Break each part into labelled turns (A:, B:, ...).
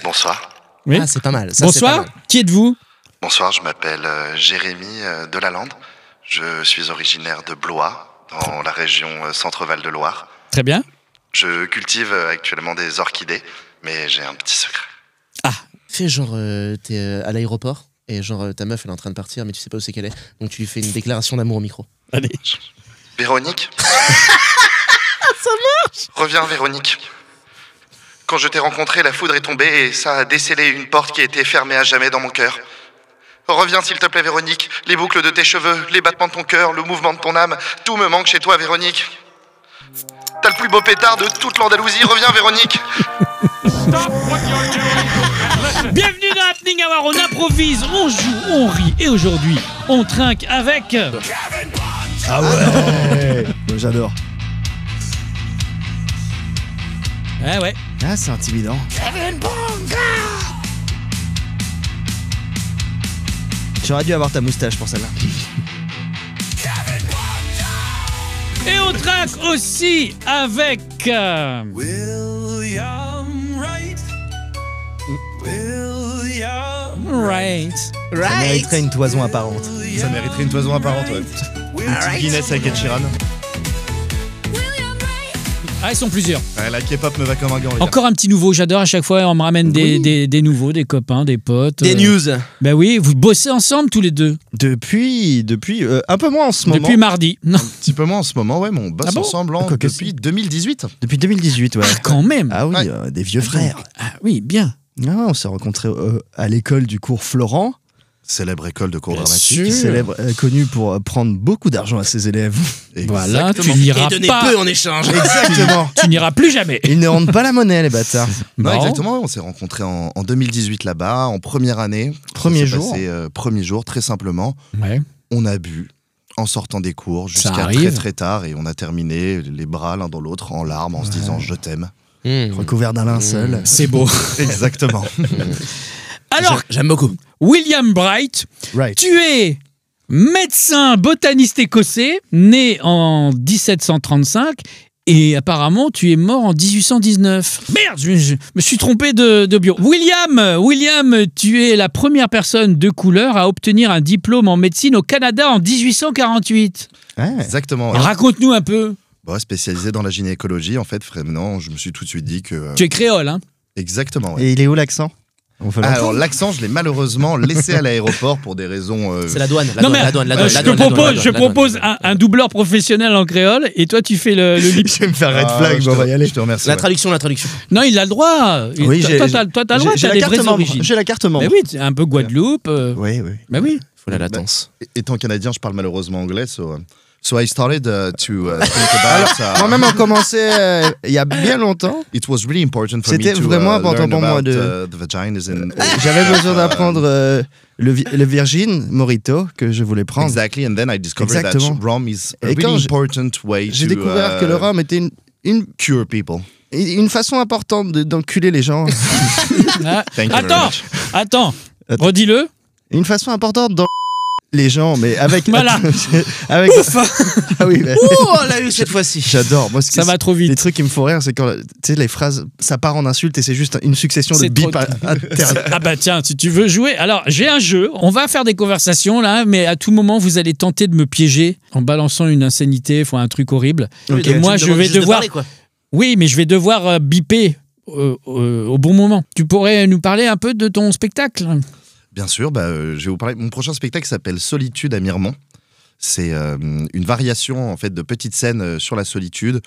A: Bonsoir.
B: Oui.
C: Ah, c'est pas mal. Ça,
B: Bonsoir,
C: c'est pas mal.
B: qui êtes-vous?
A: Bonsoir, je m'appelle Jérémy Delalande. Je suis originaire de Blois, dans la région Centre-Val de Loire.
B: Très bien.
A: Je cultive actuellement des orchidées, mais j'ai un petit secret.
C: Fais genre, t'es à l'aéroport et genre ta meuf elle est en train de partir mais tu sais pas où c'est qu'elle est. Donc tu lui fais une déclaration d'amour au micro.
B: Allez.
A: Véronique. Ça marche. Reviens, Véronique. Quand je t'ai rencontré, la foudre est tombée et ça a décellé une porte qui était fermée à jamais dans mon cœur. Reviens s'il te plaît, Véronique. Les boucles de tes cheveux, les battements de ton cœur, le mouvement de ton âme, tout me manque chez toi, Véronique. T'as le plus beau pétard de toute l'Andalousie. Reviens, Véronique.
B: Bienvenue dans Happening Hour, on improvise, on joue, on rit et aujourd'hui on trinque avec...
D: Ah ouais. J'adore.
B: Ah ouais.
D: Ah, c'est intimidant. J'aurais dû avoir ta moustache pour celle-là.
B: Et on trinque aussi avec...
E: William Wright. William
B: Right.
D: Ça mériterait une toison apparente.
F: Ça mériterait une toison apparente, ouais. Une petite Guinness avec Ed Sheeran.
B: Ah, ils sont plusieurs.
F: Ouais, la K-pop me va comme un gant, les gars.
B: Encore un petit nouveau, j'adore, à chaque fois on me ramène des nouveaux, des copains, des potes.
C: Des news.
B: Ben oui, vous bossez ensemble tous les deux.
D: Depuis un peu moins en ce moment.
B: Depuis mardi. Non.
F: Un petit peu moins en ce moment, ouais, mais on bosse
B: Ah bon
F: ensemble
D: Quoique
F: depuis 2018.
D: Depuis 2018, ouais.
B: Ah, quand même.
D: Ah oui,
F: Ouais.
D: des vieux frères.
B: Ah oui, bien.
D: Ah, on s'est rencontrés à l'école du cours Florent,
F: Célèbre école de cours
B: Bien
F: dramatique.
B: sûr.
D: célèbre, connue pour prendre beaucoup d'argent à ses élèves.
B: Voilà, tu
F: Exactement.
B: n'iras
C: Et donner
B: pas.
C: peu en échange.
D: Exactement.
B: Tu n'iras plus jamais.
D: Ils ne rendent pas la monnaie, les bâtards.
F: Non,
B: Bon.
F: exactement, ouais, on s'est rencontrés en 2018 là-bas, en première année.
D: Premier
F: Ça s'est
D: jour.
F: passé, premier jour, très simplement.
B: Ouais.
F: On a bu en sortant des cours jusqu'à
B: arrive.
F: très très tard et on a terminé les bras l'un dans l'autre en larmes en se disant je t'aime.
D: Recouvert d'un linceul.
B: C'est beau.
F: Exactement.
B: Alors,
C: J'aime beaucoup.
B: William Bright,
D: Right.
B: tu es médecin botaniste écossais, né en 1735, et apparemment tu es mort en 1819. Merde, je me suis trompé de bio. William, tu es la première personne de couleur à obtenir un diplôme en médecine au Canada en 1848.
D: Ouais.
F: Exactement. ouais.
B: Raconte-nous un peu.
F: Bon, spécialisé dans la gynécologie, en fait, vraiment, je me suis tout de suite dit que...
B: Tu es créole, hein?
F: Exactement, ouais.
D: Et il est où l'accent? On fait
F: Alors, l'accent, je l'ai malheureusement laissé à l'aéroport pour des raisons...
C: C'est la douane.
B: Non mais je propose un doubleur professionnel en créole et toi tu fais le lip.
D: Je vais me faire red
F: Ah,
D: flag,
F: je
D: mais on va y aller.
F: Je te remercie.
C: La
F: ouais.
C: traduction.
B: Non, il a le droit.
D: Oui,
B: Toi, t'as le droit,
D: j'ai
B: t'as
D: la
B: des
D: carte
B: vraies
D: membre.
B: origines.
D: J'ai la carte membre.
B: Mais oui, c'est un peu Guadeloupe.
D: Oui, oui.
B: Bah oui.
C: Faut la latence.
F: Étant canadien, je parle malheureusement anglais, so I started to think about...
D: Moi-même, on commençait il y a bien longtemps.
F: It was really important for me
D: C'était
F: to
D: vraiment important
F: learn
D: pour moi
F: about,
D: de-
F: the vaginas and...
D: J'avais besoin d'apprendre le Virgin Morito que je voulais prendre.
F: Exactly, and then I discovered
D: Exactement.
F: that rum is a
D: Et quand
F: really
D: j'ai-
F: important way
D: J'ai
F: to
D: découvert que le rhum était une
F: cure people.
D: façon importante d'enculer les gens.
B: Ah,
F: Thank you very
B: Attends,
F: much.
B: attends. Redis-le.
D: Une façon importante dans les gens, mais avec...
B: Voilà.
D: avec ah oui, mais-
C: Oh, on l'a eu cette fois-ci.
D: j'adore. Moi,
B: Ça va trop
D: Les
B: vite.
D: trucs qui me font rire, c'est quand tu sais, les phrases, ça part en insulte et c'est juste une succession de
B: C'est
D: bips
B: trop-
D: internes.
B: Ah bah tiens, si tu veux jouer. Alors, j'ai un jeu. On va faire des conversations là, mais à tout moment, vous allez tenter de me piéger en balançant une insanité, enfin un truc horrible.
D: Ok.
B: Et moi, je vais devoir.
C: Quoi.
B: Oui, mais je vais devoir biper au bon moment. Tu pourrais nous parler un peu de ton spectacle?
F: Bien sûr, je vais vous parler. Mon prochain spectacle s'appelle Solitude à Miremont. C'est une variation en fait de petites scènes sur la solitude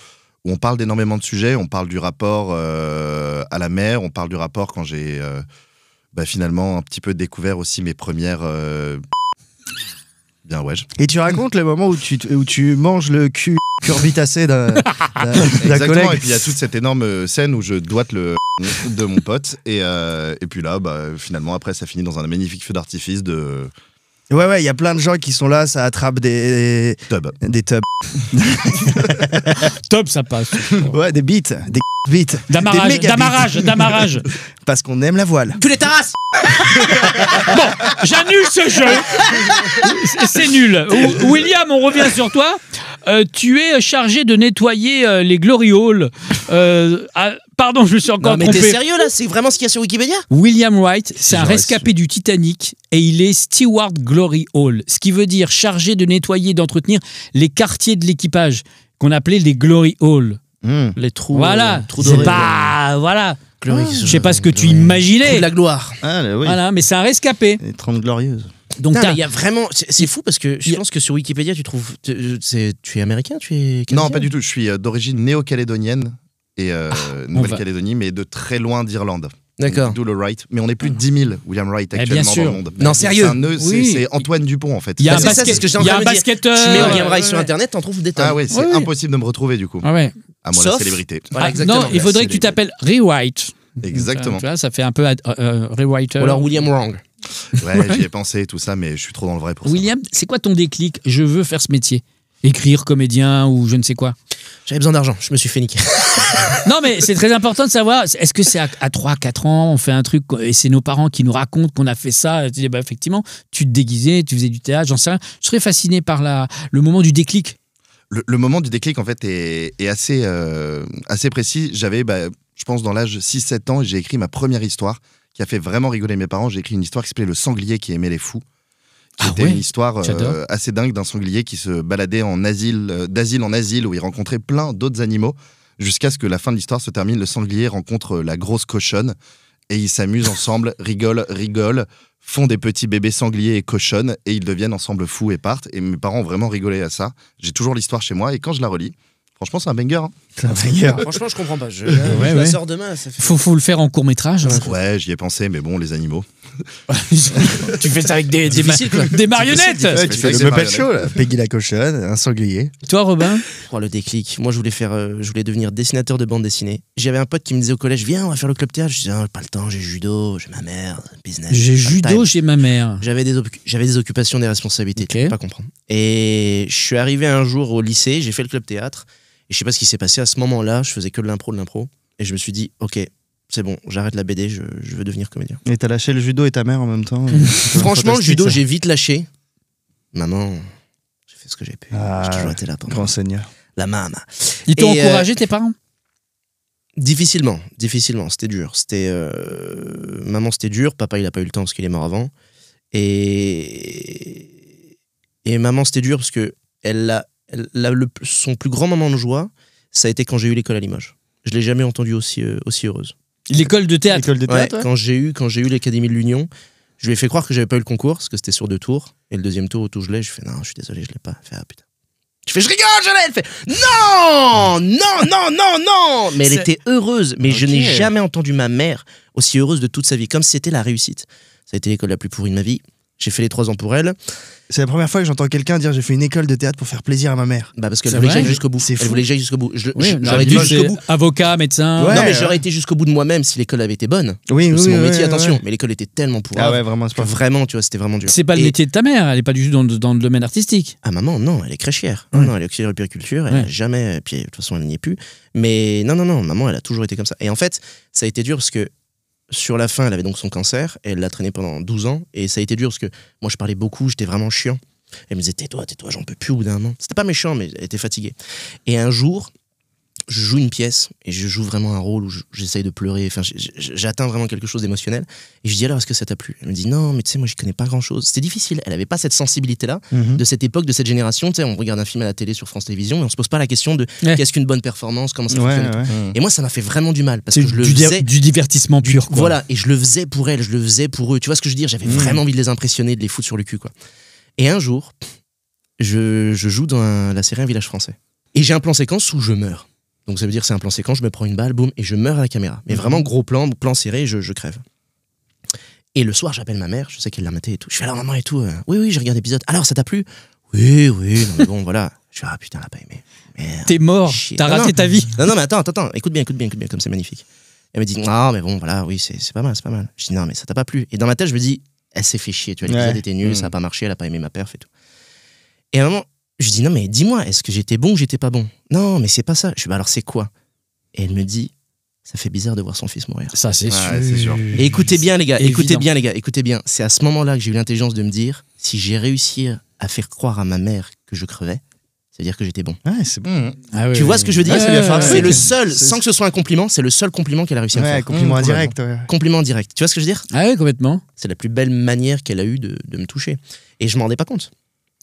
F: où on parle d'énormément de sujets. On parle du rapport à la mer, on parle du rapport quand j'ai finalement un petit peu découvert aussi mes premières. Bien ouais.
D: Et tu racontes le moment où tu manges le cul curbitacé d'un
F: Exactement.
D: collègue.
F: Et puis il y a toute cette énorme scène où je doite le de mon pote et puis là finalement après ça finit dans un magnifique feu d'artifice de
D: Ouais, il y a plein de gens qui sont là, ça attrape des
F: tub.
D: tubs.
B: Top, ça passe.
D: Ouais, des beats, des beats.
B: D'amarrage,
D: Des méga
B: d'amarrage.
D: Parce qu'on aime la voile.
C: Tu les terrasses.
B: J'annule ce jeu. C'est nul. William, on revient sur toi. Tu es chargé de nettoyer les Glory Halls. Pardon, je me suis encore
C: Non, mais t'es
B: trompé.
C: sérieux là? C'est vraiment ce qu'il y a sur Wikipédia?
B: William Wright, c'est un
F: J'aurais
B: rescapé du Titanic et il est Steward Glory Hall, ce qui veut dire chargé de nettoyer et d'entretenir les quartiers de l'équipage, qu'on appelait les Glory Hall.
C: Les trous.
B: Voilà,
C: trous
B: c'est
C: dorés.
B: pas... Voilà.
C: Glory.
B: Je sais pas ce que tu
C: Trous
B: imaginais.
C: de la gloire.
D: Ah, là, oui.
B: Voilà, mais c'est un rescapé.
D: Les 30 glorieuses.
B: Donc
C: Putain,
B: t'as-
C: mais il y a vraiment. C'est fou parce que je pense que sur Wikipédia, tu trouves. Tu es américain? Tu es.
F: Non,
C: canadien
F: pas du tout. Je suis d'origine néo-calédonienne et Nouvelle-Calédonie, mais de très loin d'Irlande.
C: D'accord.
F: D'où le Wright. Mais on est plus de 10 000 William Wright
B: bien
F: actuellement
B: sûr.
F: dans le monde.
C: Non, sérieux?
F: C'est un nœud,
B: Oui.
F: c'est Antoine Dupont en fait.
B: Il y a un
C: c'est ça,
B: basket-
C: c'est ce que j'étais en
B: il y a
C: train
B: un
C: de me dire.
B: basketteur.
C: Tu mets William Wright
B: ouais,
C: sur
B: ouais.
C: internet, t'en trouves des tonnes.
F: Ah ouais, c'est
B: Oui, oui.
F: impossible de me retrouver du coup.
B: Ah ouais.
F: À moi la
C: Sauf-
F: célébrité.
C: Voilà,
B: Ah,
C: exactement.
B: non, il faudrait que tu t'appelles Rewrite.
F: Exactement.
B: Tu vois, ça fait un peu Rewriter.
C: Ou alors William Wrong.
F: Ouais, j'y ai pensé tout ça, mais je suis trop dans le vrai pour ça.
B: William, c'est quoi ton déclic? Je veux faire ce métier. Écrire, comédien ou je ne sais quoi.
C: J'avais besoin d'argent, je me suis fait niquer.
B: Non, mais c'est très important de savoir, est-ce que c'est à 3, 4 ans, on fait un truc, et c'est nos parents qui nous racontent qu'on a fait ça, et tu dis, bah, effectivement, tu te déguisais, tu faisais du théâtre, j'en sais rien. Je serais fasciné par le moment du déclic.
F: Le moment du déclic en fait est assez précis. J'avais, je pense, dans l'âge 6-7 ans, j'ai écrit ma première histoire qui a fait vraiment rigoler mes parents. J'ai écrit une histoire qui s'appelait Le sanglier qui aimait les fous. Qui
B: Ah
F: était
B: ouais,
F: une histoire
B: j'adore.
F: assez dingue d'un sanglier qui se baladait en asile, d'asile en asile, où il rencontrait plein d'autres animaux, jusqu'à ce que la fin de l'histoire se termine. Le sanglier rencontre la grosse cochonne, et ils s'amusent ensemble, rigolent, font des petits bébés sangliers et cochonnes, et ils deviennent ensemble fous et partent. Et mes parents ont vraiment rigolé à ça. J'ai toujours l'histoire chez moi, et quand je la relis, franchement, c'est un banger. Hein.
D: C'est un banger.
C: Franchement, je comprends pas. Je
B: Ouais,
C: la
B: ouais.
C: sors demain. Ça fait...
B: Faut le faire en court-métrage.
F: Ouais, j'y ai pensé, mais bon, les animaux.
B: Tu fais ça avec des marionnettes.
D: Ouais, tu fais
F: c'est
D: le Muppet
F: marionnettes.
D: Show, là. Peggy la cochonne, un sanglier.
B: Toi, Robin?
C: Oh, le déclic. Moi, je voulais devenir dessinateur de bande dessinée. J'avais un pote qui me disait au collège, viens, on va faire le club théâtre. Je disais, pas le temps, j'ai judo, j'ai ma mère, business.
B: J'ai
C: pas le
B: judo
C: time.
B: chez ma mère.
C: J'avais des occupations, des responsabilités.
B: Ok.
C: Tu peux pas comprendre. Et je suis arrivé un jour au lycée, j'ai fait le club théâtre. Et je sais pas ce qui s'est passé à ce moment-là. Je faisais que de l'impro. Et je me suis dit, ok, c'est bon, j'arrête la BD, je veux devenir comédien.
D: Et t'as lâché le judo et ta mère en même temps.
C: Franchement, le
D: Fantastique,
C: judo,
D: ça.
C: j'ai vite lâché. Maman, j'ai fait ce que j'ai pu.
D: Ah,
C: j'ai toujours été là pour
D: Grand
C: moi.
D: seigneur.
C: La maman.
B: Ils t'ont
C: Et,
B: encouragé, tes parents?
C: Difficilement, c'était dur. Maman, c'était dur. Papa, il a pas eu le temps parce qu'il est mort avant. Et maman, c'était dur parce que son plus grand moment de joie, ça a été quand j'ai eu l'école à Limoges. Je l'ai jamais entendue aussi heureuse.
B: L'école de théâtre.
D: École de
C: Ouais,
D: théâtre, ouais.
C: quand j'ai eu l'académie de l'Union, je lui ai fait croire que j'avais pas eu le concours parce que c'était sur 2 tours. Et le deuxième tour, au tout je l'ai, je fais non, je suis désolé, je l'ai pas. Elle fait ah putain. Je fais je rigole, je l'ai. Elle fait non. Mais elle
B: C'est-
C: était heureuse. Mais je n'ai
D: Ok.
C: jamais entendu ma mère aussi heureuse de toute sa vie, comme si c'était la réussite. Ça a été l'école la plus pourrie de ma vie. J'ai fait les 3 ans pour elle.
D: C'est la première fois que j'entends quelqu'un dire j'ai fait une école de théâtre pour faire plaisir à ma mère.
C: Bah parce qu'elle
B: C'est
C: voulait que
B: vrai
C: j'aille jusqu'au bout.
D: C'est
C: Elle
D: fou.
C: voulait que j'aille jusqu'au bout.
B: Oui,
C: J'aurais été jusqu'au bout.
B: Avocat, médecin.
D: Ouais.
C: Non mais j'aurais été jusqu'au bout de moi-même si l'école avait été bonne.
D: Oui,
C: C'est
D: oui,
C: mon
D: oui,
C: métier,
D: oui,
C: attention.
D: ouais.
C: Mais l'école était tellement pourrave.
D: Ah ouais, vraiment, c'est
C: que
D: pas
C: vraiment, tu vois, c'était vraiment dur.
B: C'est pas le
C: Et-
B: métier de ta mère, elle est pas du tout dans le domaine artistique.
C: Ah maman, non, elle est crèchière.
B: Ouais.
C: Non, elle est auxiliaire de puériculture, elle
B: Ouais.
C: a jamais... Puis de toute façon, elle n'y est plus. Mais non, maman, elle a toujours été comme ça. Et en fait, ça a été dur parce que sur la fin, elle avait donc son cancer, et elle l'a traîné pendant 12 ans, et ça a été dur parce que moi, je parlais beaucoup, j'étais vraiment chiant. Elle me disait, tais-toi, j'en peux plus au bout d'un moment. C'était pas méchant, mais elle était fatiguée. Et un jour, je joue une pièce, et je joue vraiment un rôle où j'essaye de pleurer, enfin, j'atteins vraiment quelque chose d'émotionnel, et je dis alors, est-ce que ça t'a plu? Elle me dit, non, mais tu sais, moi, j'y connais pas grand-chose. C'était difficile, elle avait pas cette sensibilité-là,
D: Mhm.
C: de cette époque, de cette génération. Tu sais, on regarde un film à la télé sur France Télévisions et on se pose pas la question de
B: Ouais.
C: qu'est-ce qu'une bonne performance, comment ça
D: Ouais,
C: fonctionne.
D: ouais.
C: Et moi, ça m'a fait vraiment du mal parce
B: C'est
C: que je le
B: du
C: faisais.
B: divertissement pur, quoi.
C: Voilà, et je le faisais pour elle, je le faisais pour eux. Tu vois ce que je veux dire? J'avais vraiment envie de les impressionner, de les foutre sur le cul, quoi. Et un jour, je joue dans la série Un village français. Et j'ai un plan séquence où je meurs. Donc ça veut dire c'est un plan séquence, je me prends une balle, boum, et je meurs à la caméra. Mais vraiment gros plan serré, je crève. Et le soir, j'appelle ma mère, je sais qu'elle l'a maté et tout. Je fais alors maman et tout. Oui, j'ai regardé l'épisode. Alors, ça t'a plu? Oui, non, mais bon, voilà. Je fais ah putain, elle a pas aimé. Merde.
B: T'es mort,
C: Chier.
B: t'as
C: Non,
B: raté
C: non.
B: ta vie.
C: Non, mais attends, écoute bien, comme c'est magnifique. Elle me dit, ah, mais bon, voilà, oui, c'est pas mal. Je dis, non, mais ça t'a pas plu. Et dans ma tête, je me dis, elle s'est fait chier, tu vois, l'épisode
D: Ouais.
C: était nul, ça a pas marché, elle a pas aimé ma perf et tout. Et à un moment, je dis, non, mais dis-moi, est-ce que j'étais bon ou j'étais pas bon? Non, mais c'est pas ça. Je dis, bah alors c'est quoi? Et elle me dit, ça fait bizarre de voir son fils mourir.
B: Ça, c'est
F: Ouais, c'est sûr.
C: Et écoutez bien, les gars, écoutez
B: Évident.
C: bien. C'est à ce moment-là que j'ai eu l'intelligence de me dire, si j'ai réussi à faire croire à ma mère que je crevais, c'est-à-dire que j'étais bon.
D: Ouais, c'est bon.
B: Ah ouais,
C: Tu vois ce que je veux dire
B: Ouais,
D: ça lui a fait un
C: C'est
D: truc.
C: le seul, sans que ce soit un compliment, c'est le seul compliment qu'elle a réussi à me
D: Ouais,
C: faire.
D: compliment
C: Mmh,
D: indirect. Ouais.
C: Compliment direct. Tu vois ce que je veux dire?
B: Ah ouais, complètement.
C: C'est la plus belle manière qu'elle a eue de me toucher. Et je m'en rendais pas compte.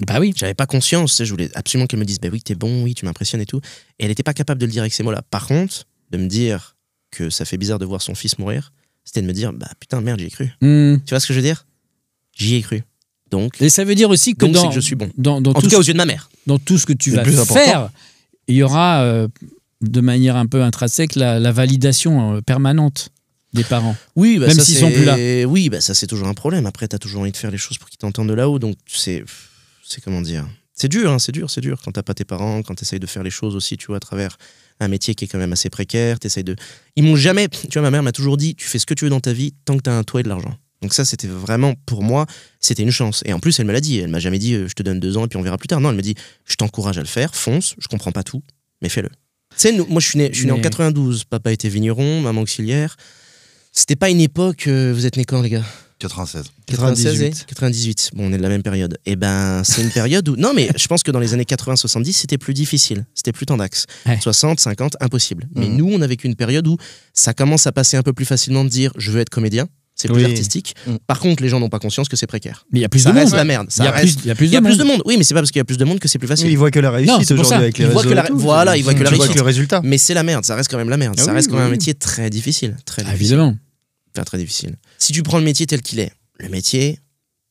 B: Bah oui.
C: J'avais pas conscience, tu sais, je voulais absolument qu'elle me dise bah oui, t'es bon, oui, tu m'impressionnes et tout. Et elle était pas capable de le dire avec ces mots-là. Par contre, de me dire que ça fait bizarre de voir son fils mourir, c'était de me dire bah putain, merde, j'y ai cru.
B: Hmm.
C: Tu vois ce que je veux dire? J'y ai cru. Donc,
B: Et ça veut dire aussi que
C: donc c'est
B: dans,
C: que je suis bon.
B: dans
C: En
B: tout,
C: tout cas, aux yeux de ma mère.
B: dans tout ce que tu
F: C'est
B: vas
F: le plus important.
B: faire, il y aura de manière un peu intrinsèque la validation permanente des parents.
C: Oui, bah
B: Même
C: ça,
B: s'ils sont plus là.
C: Oui, bah ça c'est toujours un problème. Après, t'as toujours envie de faire les choses pour qu'ils t'entendent de là-haut. Donc c'est comment dire? C'est dur, hein, c'est dur quand t'as pas tes parents, quand t'essayes de faire les choses aussi, tu vois, à travers un métier qui est quand même assez précaire. T'essayes de. Ils m'ont jamais. Tu vois, ma mère m'a toujours dit, tu fais ce que tu veux dans ta vie tant que t'as un toit et de l'argent. Donc ça, c'était vraiment pour moi, c'était une chance. Et en plus, elle me l'a dit. Elle m'a jamais dit, je te donne 2 ans et puis on verra plus tard. Non, elle me dit, je t'encourage à le faire, fonce. Je comprends pas tout, mais fais-le. Tu sais, moi, je suis né en
B: Mais-
C: 92. Papa était vigneron, maman auxiliaire. C'était pas une époque. Vous êtes nés quand, les gars?
F: 96.
C: 96 et 98. Bon, on est de la même période. Et ben, c'est une période où. Non, mais je pense que dans les années 80-70, c'était plus difficile. C'était plus tendax.
B: Ouais.
C: 60, 50, impossible. Mais
F: Mhm.
C: nous, on a vécu une période où ça commence à passer un peu plus facilement de dire je veux être comédien. C'est plus
D: Oui.
C: artistique.
F: Mhm.
C: Par contre, les gens n'ont pas conscience que c'est précaire.
B: Mais il y a plus
C: Ça
B: de
C: reste
B: monde.
C: la merde.
B: Il y a plus, il y a plus
C: Il y a
B: de
C: plus de
B: monde.
C: monde. Oui, mais c'est pas parce qu'il y a plus de monde que c'est plus facile.
D: Il voit que la
B: Non,
D: réussite
B: c'est pour
D: aujourd'hui
B: ça.
D: avec les
C: Il voit
D: réseaux
C: que la-
D: et tout.
C: voilà, il voit que la
D: Tu vois
C: réussite.
D: que le résultat.
C: Mais c'est la merde. Ça reste quand même la merde.
D: Ah
C: Ça
D: oui,
C: reste quand même un
D: oui.
C: métier très difficile. Très
B: Ah,
C: difficile.
B: évidemment.
C: Très difficile. Si tu prends le métier tel qu'il est, le métier,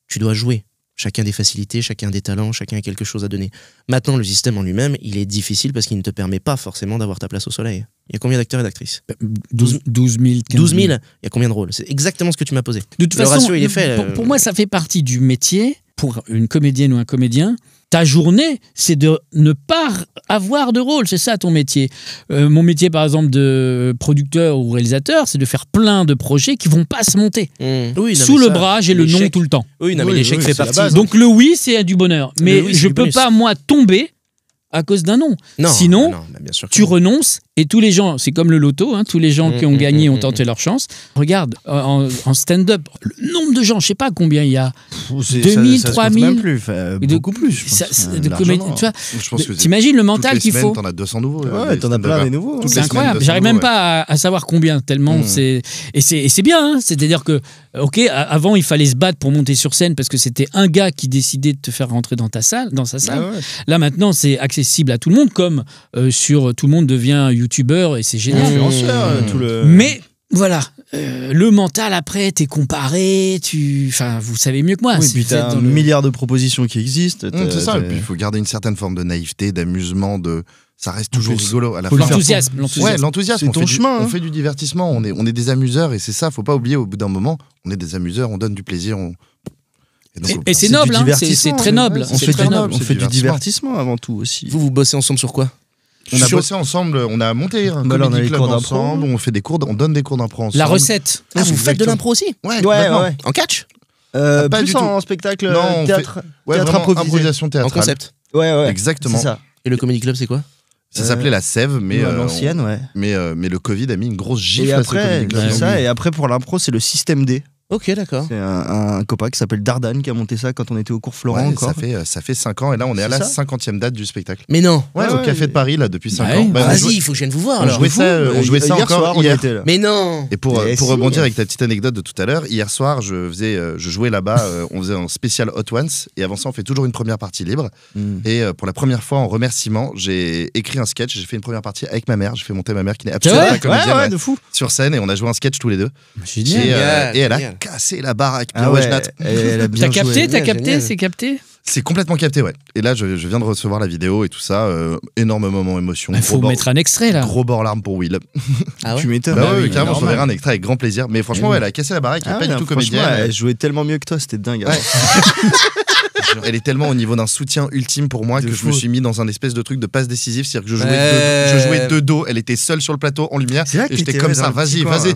C: tu dois jouer. Chacun a des facilités, chacun a des talents, chacun a quelque chose à donner. Maintenant, le système en lui-même, il est difficile parce qu'il ne te permet pas forcément d'avoir ta place au soleil. Il y a combien d'acteurs et d'actrices?
B: 12 000, 15 000.
C: 12 000. Il y a combien de rôles? C'est exactement ce que tu m'as posé.
B: De toute
C: Le
B: façon,
C: ratio, il est fait.
B: Pour moi, ça fait partie du métier. Pour une comédienne ou un comédien, ta journée, c'est de ne pas avoir de rôle. C'est ça ton métier. Mon métier, par exemple, de producteur ou réalisateur, c'est de faire plein de projets qui vont pas se monter.
C: Oui, non,
B: Sous
C: mais
B: le
C: ça,
B: bras, j'ai le nom
C: l'échec-
B: tout le temps.
C: Oui, non, mais
F: Oui,
C: l'échec
F: oui,
C: fait
F: c'est la
C: partie.
F: base.
B: Donc le oui, c'est du bonheur. Mais
C: oui, c'est
B: je
C: du
B: peux
C: bonus.
B: pas, moi, tomber à cause d'un nom.
C: Non,
B: Sinon,
C: non, bah, bien sûr que
B: tu
C: non.
B: renonces et tous les gens, c'est comme le loto, hein, tous les gens qui ont gagné ont tenté leur chance. Regarde, en stand-up, le nombre de gens, je sais pas combien il y a. 2000, 3000.
D: Même plus, enfin,
B: de-
D: beaucoup plus. je
B: Ça,
D: pense.
B: c'est de
D: Largement.
B: comédie. Tu vois,
F: Je pense que c'est-
B: t'imagines le
F: toutes
B: mental
F: les
B: qu'il
F: semaines,
B: faut.
F: T'en as 200 nouveaux.
D: Ouais, t'en as plein des nouveaux.
F: Toutes
B: C'est
F: les
B: incroyable.
F: semaines,
B: J'arrive
F: 200
B: même
F: nouveaux,
B: pas à savoir combien, tellement
F: Mm.
B: c'est. Et c'est bien, hein. C'est-à-dire que, ok, avant, il fallait se battre pour monter sur scène parce que c'était un gars qui décidait de te faire rentrer dans sa salle.
D: Ah ouais.
B: Là, maintenant, c'est accessible à tout le monde, comme tout le monde devient youtubeur et c'est génial.
D: Influenceur, tout le.
B: Mais voilà, le mental après, t'es comparé, enfin, vous savez mieux que moi.
D: Oui,
B: si
D: puis
B: vous êtes
D: t'as
B: dans
D: un
B: le-
D: milliard de propositions qui existent.
F: C'est ça, et
D: t'as-
F: puis il faut garder une certaine forme de naïveté, d'amusement, ça reste
D: En
F: toujours
D: plus,
F: rigolo. À la
D: faut
F: fin,
D: le faire
B: L'enthousiasme,
F: Ouais,
B: l'enthousiasme.
F: l'enthousiasme.
D: C'est
F: on
D: ton
F: fait
D: chemin,
F: On
D: hein.
F: fait du divertissement, on est des amuseurs et c'est ça, faut pas oublier au bout d'un moment, on est des amuseurs, on donne du plaisir. Et donc,
B: Et c'est
D: du
B: noble, hein, c'est
D: divertissement,
B: très noble.
F: ouais,
D: On
B: c'est
D: fait,
B: très
D: du,
B: noble.
D: on
F: c'est
D: fait du
F: divertissement.
D: divertissement avant tout aussi.
C: Vous bossez ensemble sur quoi?
F: on a
C: Sur-
F: bossé ensemble, on a monté un
D: Bah là, on a
F: comedy
D: les
F: club
D: cours d'impro.
F: ensemble, on fait des cours, on donne des cours d'impro ensemble.
B: La recette.
C: Ah, vous faites de
F: Exactement.
C: l'impro aussi?
F: Ouais,
D: Ouais,
F: complètement.
D: ouais.
C: En catch?
F: Pas
D: Plus
F: du tout.
D: en spectacle,
F: Non, on
D: théâtre.
F: Ouais,
D: Théâtre
F: vraiment,
D: improvisé.
F: improvisation
C: En
F: théâtrale.
C: concept.
D: Ouais, ouais.
F: Exactement.
D: C'est ça.
C: Et le comedy club, c'est quoi?
F: Ça s'appelait la Sève, mais
D: Nous, à l'ancienne, ouais.
F: mais le Covid a mis une grosse gifle
D: Et
F: à ce
D: après,
F: comedy club.
D: c'est ça. Et après, pour l'impro, c'est le système D.
C: Ok, d'accord.
D: C'est un copain qui s'appelle Dardane qui a monté ça quand on était au cours Florent
F: Ouais,
D: encore.
F: ça fait 5 ans et là on est à
D: C'est
F: la
D: ça
F: 50e date du spectacle.
C: Mais non.
F: Ouais,
D: Ouais,
F: au
D: ouais,
F: Café de Paris là depuis 5
B: Ouais.
F: ans. Bah, on
C: Vas-y,
F: jouait-
C: il faut que je vienne vous voir
F: on
C: alors.
F: jouait ça,
D: Fou.
F: on jouait ça
D: Hier
F: encore
D: soir, on
F: hier.
D: était là.
C: Mais non.
F: Et pour
D: Mais si.
F: rebondir avec ta petite anecdote de tout à l'heure, hier soir, je jouais là-bas, on faisait un spécial Hot Ones, et avant ça, on fait toujours une première partie libre.
D: Mm.
F: Et pour la première fois, en remerciement, j'ai écrit un sketch, j'ai fait une première partie avec ma mère, j'ai fait monter ma mère qui n'est
B: C'est
F: absolument
B: vrai
F: pas comédienne
D: Ouais, ouais,
F: ouais,
D: de fou.
F: sur scène, et on a joué un sketch tous les deux.
B: Génial.
F: Et elle a
C: Génial.
F: cassé la baraque.
D: Ah
F: ouais,
D: ouais, elle a bien
B: T'as capté,
D: joué.
B: t'as
C: Génial,
B: capté,
C: génial.
B: c'est capté.
F: C'est complètement capté, ouais. Et là, je viens de recevoir la vidéo et tout ça, énorme moment émotion.
B: Il faut
F: Gros bord-
B: mettre un extrait là.
F: Gros bord larmes pour Will.
C: Ah ouais?
D: Tu m'étonnes.
F: Bah
B: Ah
F: ouais,
B: oui,
F: carrément, je
B: normal.
F: verrai un extrait avec grand plaisir. Mais franchement, ouais, elle a cassé la baraque, elle est
D: Ah
F: pas
D: ouais,
F: du tout
D: franchement,
F: comédienne.
D: elle jouait tellement mieux que toi, c'était dingue.
F: Ouais. Elle est tellement au niveau d'un soutien ultime pour moi
D: De
F: que je
D: fou.
F: me suis mis dans un espèce de truc de passe décisif. C'est-à-dire que je jouais,
C: Ouais.
F: je jouais de dos, elle était seule sur le plateau en lumière.
D: C'est là que
F: Et j'étais
D: t'étais,
F: comme
D: ouais,
F: ça,
D: dans le
F: vas-y,
D: petit coin,
F: vas-y.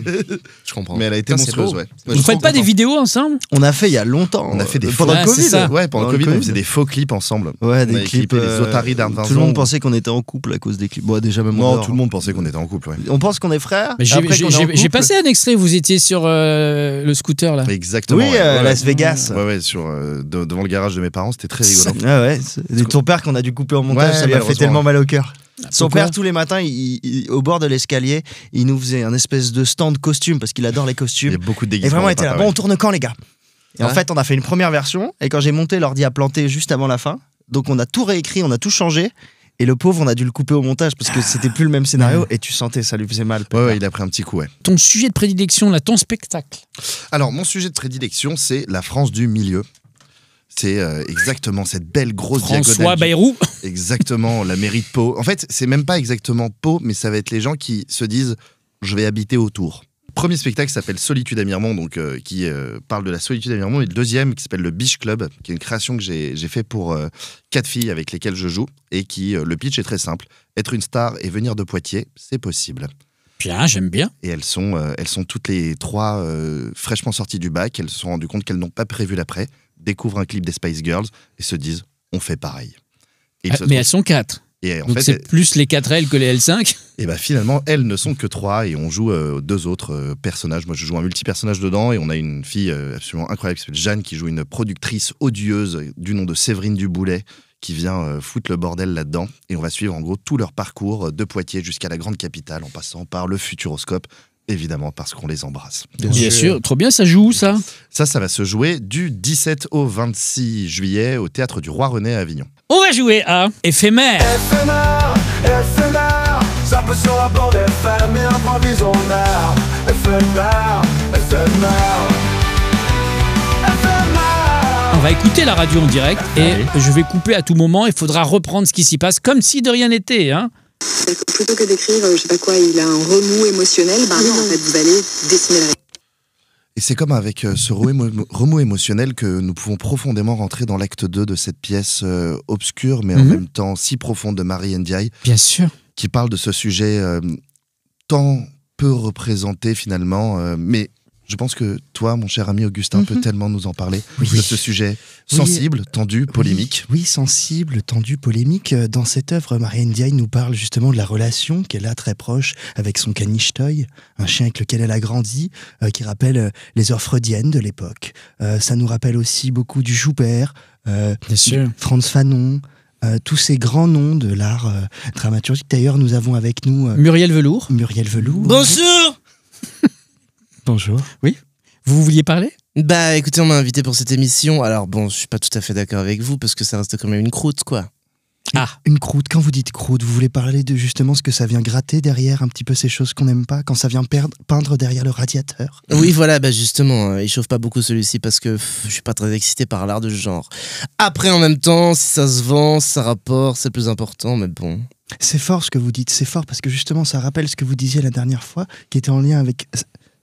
C: Je comprends.
F: Mais elle a été
C: Putain, c'est
F: monstrueuse,
C: beau.
F: ouais.
B: Vous faites pas des vidéos ensemble?
D: On a fait il y a longtemps.
F: On a fait des
D: pendant
B: faux-
D: le
B: Ouais, c'est
D: Covid.
B: ça.
F: Ouais, pendant le Covid, on faisait des faux clips ensemble.
D: Ouais,
F: On
D: des
F: avait
D: clips.
F: clippé les otaries d'Arne
D: Tout le monde
F: Vincent.
D: pensait qu'on était en couple à cause des clips. Bon, déjà même en
F: Non,
D: dehors.
F: tout le monde pensait qu'on était en couple, ouais.
D: On pense qu'on est frères.
B: Mais
D: après qu'on est en
B: J'ai
D: couple.
B: passé un extrait, vous étiez sur le scooter là.
F: Exactement.
D: Oui,
F: ouais. Ouais,
D: Las Vegas.
F: Ouais, ouais, sur, devant le garage de mes mes parents, c'était très rigolo.
D: Ah ouais, c'est ton père qu'on a dû couper en montage,
F: Ouais,
D: ça lui a fait
F: malheureusement.
D: tellement mal au cœur. Son
B: Pourquoi
D: père, tous les matins, au bord de l'escalier, il nous faisait un espèce de stand costume parce qu'il adore les
F: Il y
D: costumes.
F: a beaucoup de
D: Et
F: déguisements.
D: vraiment, il
F: de
D: était là.
F: papa,
D: Bon, on tourne quand, les gars? Et en
C: Ouais.
D: fait, on a fait une première version. Et quand j'ai monté, l'ordi a planté juste avant la fin. Donc, on a tout réécrit, on a tout changé. Et le pauvre, on a dû le couper au montage parce que c'était plus le même scénario. Et tu sentais, ça lui faisait mal.
F: Ouais, il a pris un petit coup, ouais.
B: Ton sujet de prédilection, là, ton spectacle.
F: Alors, mon sujet de prédilection, c'est la France du milieu. C'est exactement cette belle grosse
B: François
F: diagonale.
B: Bayrou.
F: Exactement, la mairie de Pau. En fait, c'est même pas exactement Pau, mais ça va être les gens qui se disent « je vais habiter autour ». Premier spectacle s'appelle Solitude à Miremont, donc, qui parle de la solitude à Miremont. Et le deuxième qui s'appelle le Biche Club, qui est une création que j'ai fait pour 4 filles avec lesquelles je joue. Et qui, le pitch est très simple. Être une star et venir de Poitiers, c'est possible.
B: Bien, j'aime bien.
F: Et elles sont toutes les 3 fraîchement sorties du bac. Elles se sont rendues compte qu'elles n'ont pas prévu l'après, découvrent un clip des Spice Girls et se disent « on fait pareil ». Et il se
B: Mais
F: trouve-
B: elles sont 4.
F: et en
B: Donc
F: fait,
B: c'est plus les 4L que les L5.
F: et bah finalement, elles ne sont que 3 et on joue 2 autres personnages. Moi, je joue un multi-personnage dedans et on a une fille absolument incroyable qui s'appelle Jeanne qui joue une productrice odieuse du nom de Séverine Duboulet qui vient foutre le bordel là-dedans. Et on va suivre en gros tout leur parcours de Poitiers jusqu'à la grande capitale en passant par le Futuroscope, évidemment parce qu'on les embrasse.
B: Bien sûr. Trop bien, ça joue où, ça?
F: Ça va se jouer du 17 au 26 juillet au Théâtre du Roi René à Avignon.
B: On va jouer à Éphémère.
E: Éphémère, éphémère, ça peut sur un bord d'éphémère, mais improvisonnaire. Éphémère, éphémère, éphémère.
B: On va écouter la radio en direct et je vais couper à tout moment. Il faudra reprendre ce qui s'y passe comme si de rien n'était. Hein.
G: Plutôt que d'écrire, je sais pas quoi, il a un remous émotionnel, ben non, en fait, vous allez dessiner la
F: Et c'est comme avec ce remous émotionnel que nous pouvons profondément rentrer dans l'acte 2 de cette pièce obscure, mais en même temps si profonde de Marie Ndiaye,
B: Bien sûr.
F: qui parle de ce sujet tant peu représenté finalement, mais je pense que toi, mon cher ami Augustin, peut tellement nous en parler de ce sujet sensible, tendu, polémique.
D: Oui, sensible, tendu, polémique. Dans cette œuvre, Marie Ndiaye nous parle justement de la relation qu'elle a très proche avec son caniche Toy, un chien avec lequel elle a grandi, qui rappelle les heures freudiennes de l'époque. Ça nous rappelle aussi beaucoup du Joubert,
B: Bien sûr.
D: Frantz Fanon, tous ces grands noms de l'art dramaturgique. D'ailleurs, nous avons avec nous
B: Muriel Velour.
D: Muriel Velour.
C: Bonjour.
D: Bonjour.
B: Vous vouliez parler?
C: Bah écoutez, on m'a invité pour cette émission. Alors bon, je suis pas tout à fait d'accord avec vous parce que ça reste quand même une croûte, quoi.
D: Une croûte, quand vous dites croûte, vous voulez parler de justement ce que ça vient gratter derrière un petit peu ces choses qu'on n'aime pas, quand ça vient peindre derrière le radiateur?
C: Oui, voilà, bah justement, il chauffe pas beaucoup celui-ci parce que je suis pas très excité par l'art de ce genre. Après, en même temps, si ça se vend, si ça rapporte, c'est le plus important, mais bon.
D: C'est fort ce que vous dites, c'est fort parce que justement ça rappelle ce que vous disiez la dernière fois qui était en lien avec...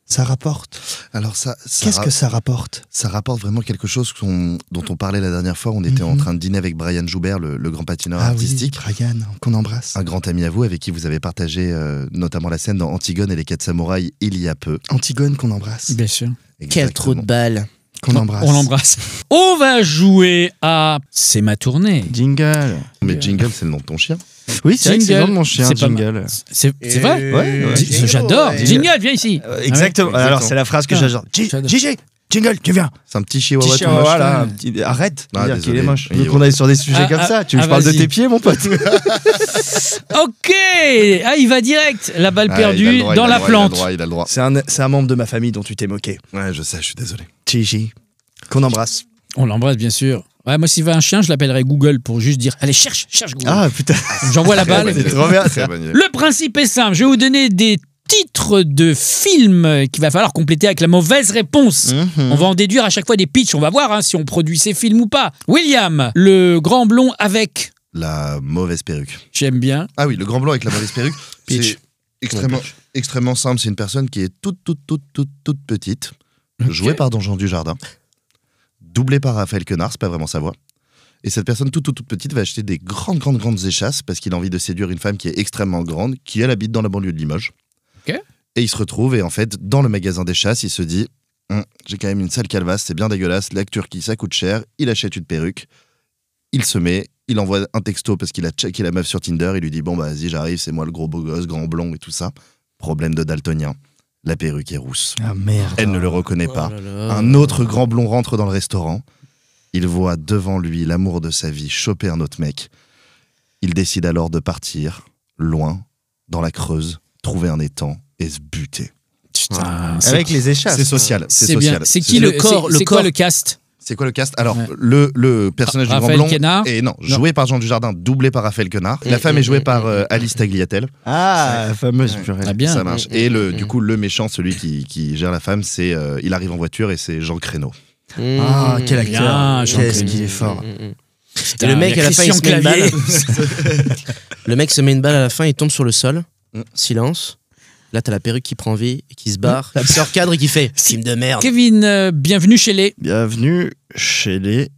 D: Ça rapporte.
F: Alors
D: Qu'est-ce que ça rapporte?
F: ça rapporte vraiment quelque chose dont on parlait la dernière fois. On était en train de dîner avec Brian Joubert, le grand patineur artistique.
D: Oui, Brian, qu'on embrasse.
F: Un grand ami à vous, avec qui vous avez partagé notamment la scène dans Antigone et les 4 samouraïs il y a peu.
D: Antigone, qu'on embrasse.
B: Bien sûr.
C: Quel trou de balle.
D: Qu'on embrasse.
B: On l'embrasse. On va jouer à C'est ma tournée.
D: Jingle.
F: Mais Jingle, c'est le nom de ton chien.
D: Oui, c'est vrai que c'est le nom de
B: Jingle,
D: mon chien,
B: c'est pas
D: Jingle.
B: C'est vrai?
D: Ouais.
B: J'adore.
C: Ouais.
B: Jingle, viens ici.
D: Exactement.
F: Ouais,
D: Alors
F: exactement.
D: c'est la phrase que
B: Ah,
D: j'adore.
B: j'adore.
D: Gigi, Jingle, tu viens.
F: C'est un petit
D: Petit
F: chihuahua tout
D: chien,
F: moche.
D: voilà.
B: Ouais.
D: Arrête de
F: Ah,
D: dire qu'il
F: désolé.
D: est moche.
F: Oui,
D: Donc on est sur des sujets comme ça. Tu me parles de
B: vas-y.
D: tes pieds, mon pote?
B: Ok. Ah, il va direct. La balle
F: Ah, il a
B: perdue
F: le droit,
B: dans
F: il a
B: la
F: le droit,
B: plante.
F: Il a le droit.
D: C'est un membre de ma famille dont tu t'es moqué.
F: Ouais, je sais, je suis désolé.
D: Gigi, qu'on embrasse.
B: On l'embrasse, bien sûr. Ouais, moi, s'il va un chien, je l'appellerai Google pour juste dire allez, cherche Google.
D: Ah putain.
B: J'envoie la balle.
F: Très bonne idée.
D: trop bien,
F: Très
D: ça.
F: bonne idée.
B: Le principe est simple. Je vais vous donner des titres de films qu'il va falloir compléter avec la mauvaise réponse. On va en déduire à chaque fois des pitchs. On va voir si on produit ces films ou pas. William, le grand blond avec...
F: La mauvaise perruque.
B: J'aime bien.
F: Ah oui, le grand blanc avec la mauvaise perruque.
B: Pitch.
F: C'est extrêmement simple. C'est une personne qui est toute petite, jouée par Donjon du Jardin, doublée par Raphaël Quenard, c'est pas vraiment sa voix. Et cette personne toute petite va acheter des grandes échasses parce qu'il a envie de séduire une femme qui est extrêmement grande, qui elle habite dans la banlieue de Limoges.
B: Ok.
F: Et il se retrouve et en fait, dans le magasin d'échasses, il se dit j'ai quand même une sale calvasse, c'est bien dégueulasse, la turquie ça coûte cher, il achète une perruque, il se met, il envoie un texto parce qu'il a checké la meuf sur Tinder, il lui dit bon bah vas-y j'arrive, c'est moi le gros beau gosse, grand blond et tout ça. Problème de daltonien, la perruque est rousse.
D: Ah merde.
F: Elle ne le reconnaît pas.
C: Oh là là.
F: Un autre grand blond rentre dans le restaurant. Il voit devant lui l'amour de sa vie choper un autre mec. Il décide alors de partir, loin, dans la Creuse, trouver un étang et se buter.
B: Putain,
D: Avec les échasses.
F: C'est social.
B: c'est bien.
F: social.
B: C'est qui
C: le
B: le
C: corps,
B: corps
C: le
B: C'est quoi
C: corps.
B: le cast?
F: C'est quoi le cast? Alors,
B: Ouais.
F: le personnage du grand
B: Raphaël
F: blond
B: Quenard.
F: est joué par Jean Dujardin, doublé par Raphaël Quenard. La femme est jouée par Alice Tagliatelle.
D: Ah, fameuse purée.
B: Ah bien.
F: Ça marche. Et du coup, le méchant, celui qui gère la femme, c'est il arrive en voiture et c'est Jean Créneau.
D: Ah, quel acteur.
B: Bien,
D: Qu'est-ce
B: Jean-Claude.
D: qu'il est fort.
C: Et le mec,
B: il y a
C: à la fin, il se met une balle.
B: Clavier.
C: Le mec se met une balle à la fin, il tombe sur le sol.
F: Mm.
C: Silence. Là, t'as la perruque qui prend vie et qui se barre. Il sort cadre et qui fait film de merde.
B: Kevin, bienvenue chez les.
D: Bienvenue chez les.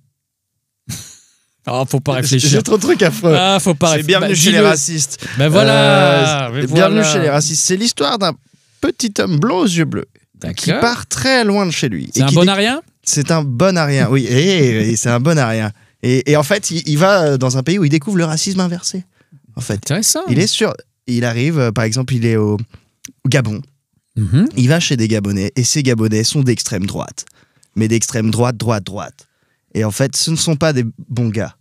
B: Oh, faut pas réfléchir.
D: J'ai trop de trucs affreux.
B: Ah, faut pas
D: C'est
B: réfléchir.
D: bienvenue chez les racistes.
B: Ben voilà. mais
D: Bienvenue
B: voilà.
D: chez les racistes. C'est l'histoire d'un petit homme blond aux yeux bleus qui
B: D'accord.
D: part très loin de chez lui.
B: C'est
D: Et
B: un
D: qui
B: bon arien.
D: C'est un bon arien, oui. Et c'est un bon arien. Et en fait, il va dans un pays où il découvre le racisme inversé. En fait,
B: Intéressant.
D: il arrive, par exemple, il est au Gabon.
B: Mhm.
D: Il va chez des Gabonais et ces Gabonais sont d'extrême droite. Mais d'extrême droite, droite. Et en fait, ce ne sont pas des bons gars.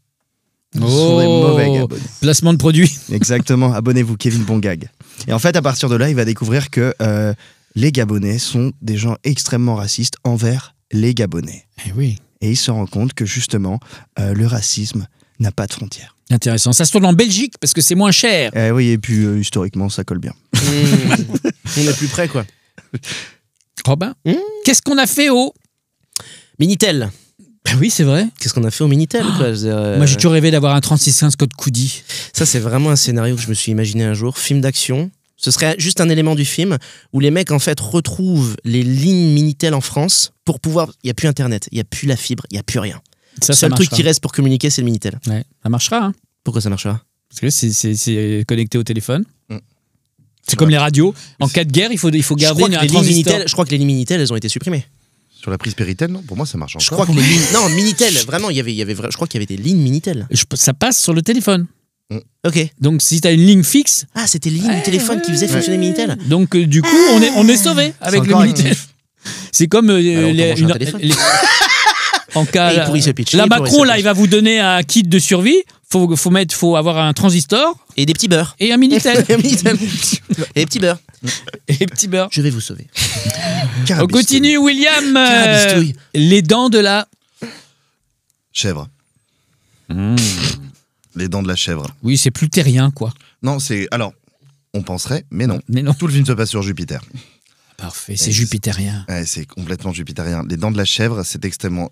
D: Ce sont des mauvais Gabonais.
B: Placement de produit.
D: Exactement, abonnez-vous, Kevin Bongag. Et en fait, à partir de là, il va découvrir que les Gabonais sont des gens extrêmement racistes envers les Gabonais.
B: Eh oui.
D: Et il se rend compte que justement, le racisme n'a pas de frontières.
B: Intéressant. Ça se tourne en Belgique parce que c'est moins cher.
D: Eh oui, et puis historiquement, ça colle bien.
C: On est plus près, quoi.
B: Robin, qu'est-ce qu'on a fait au...
C: Minitel.
B: Ben oui, c'est vrai.
C: Qu'est-ce qu'on a fait au Minitel, quoi? Je veux dire,
B: Moi, j'ai toujours rêvé d'avoir un 3615 code Coudi.
C: Ça, c'est vraiment un scénario que je me suis imaginé un jour. Film d'action. Ce serait juste un élément du film où les mecs, en fait, retrouvent les lignes Minitel en France pour pouvoir... Il n'y a plus Internet, il n'y a plus la fibre, il n'y a plus rien.
B: Ça
C: Le seul truc
B: marchera.
C: qui reste pour communiquer, c'est le Minitel.
B: Ouais, ça marchera. Hein.
C: Pourquoi ça marchera?
B: Parce que c'est connecté au téléphone.
F: Mm.
B: C'est comme les radios. En cas de guerre, il faut
C: Je
B: garder
C: crois, que
B: un
C: les lignes
B: transistor.
C: Minitel, je crois que les lignes Minitel, elles ont été supprimées.
F: Sur la prise Péritel, non? Pour moi, ça marche encore.
C: Je crois que les lignes... Non, Minitel, vraiment, je crois qu'il y avait des lignes Minitel.
B: Ça passe sur le téléphone.
C: Ok.
B: Donc si tu as une ligne fixe,
C: Ah, c'était les lignes du téléphone qui faisaient fonctionner Minitel.
B: donc du coup on est sauvé avec le
D: encore
B: Minitel. C'est comme
C: Alors, on branche un téléphone.
B: en cas
C: Et il pourrit ce pitch.
B: là
C: Il pourrit
B: Macron
C: ce
B: là
C: pitch.
B: il va vous donner un kit de survie. Faut avoir un transistor
C: Et des petits beurres.
B: et un Minitel
C: Et Minitel. Et des petits beurres.
B: et des petits beurres.
C: Je vais vous sauver.
B: On continue William.
C: Carabistouille.
B: Les dents de la.
F: Chèvre. Les dents de la chèvre.
B: Oui, c'est plus terrien quoi.
F: Non, c'est... Alors, on penserait, mais non.
B: Mais non.
F: Tout le film se passe sur Jupiter.
B: Parfait, c'est jupitérien.
F: Ouais, c'est complètement jupitérien. Les dents de la chèvre, c'est extrêmement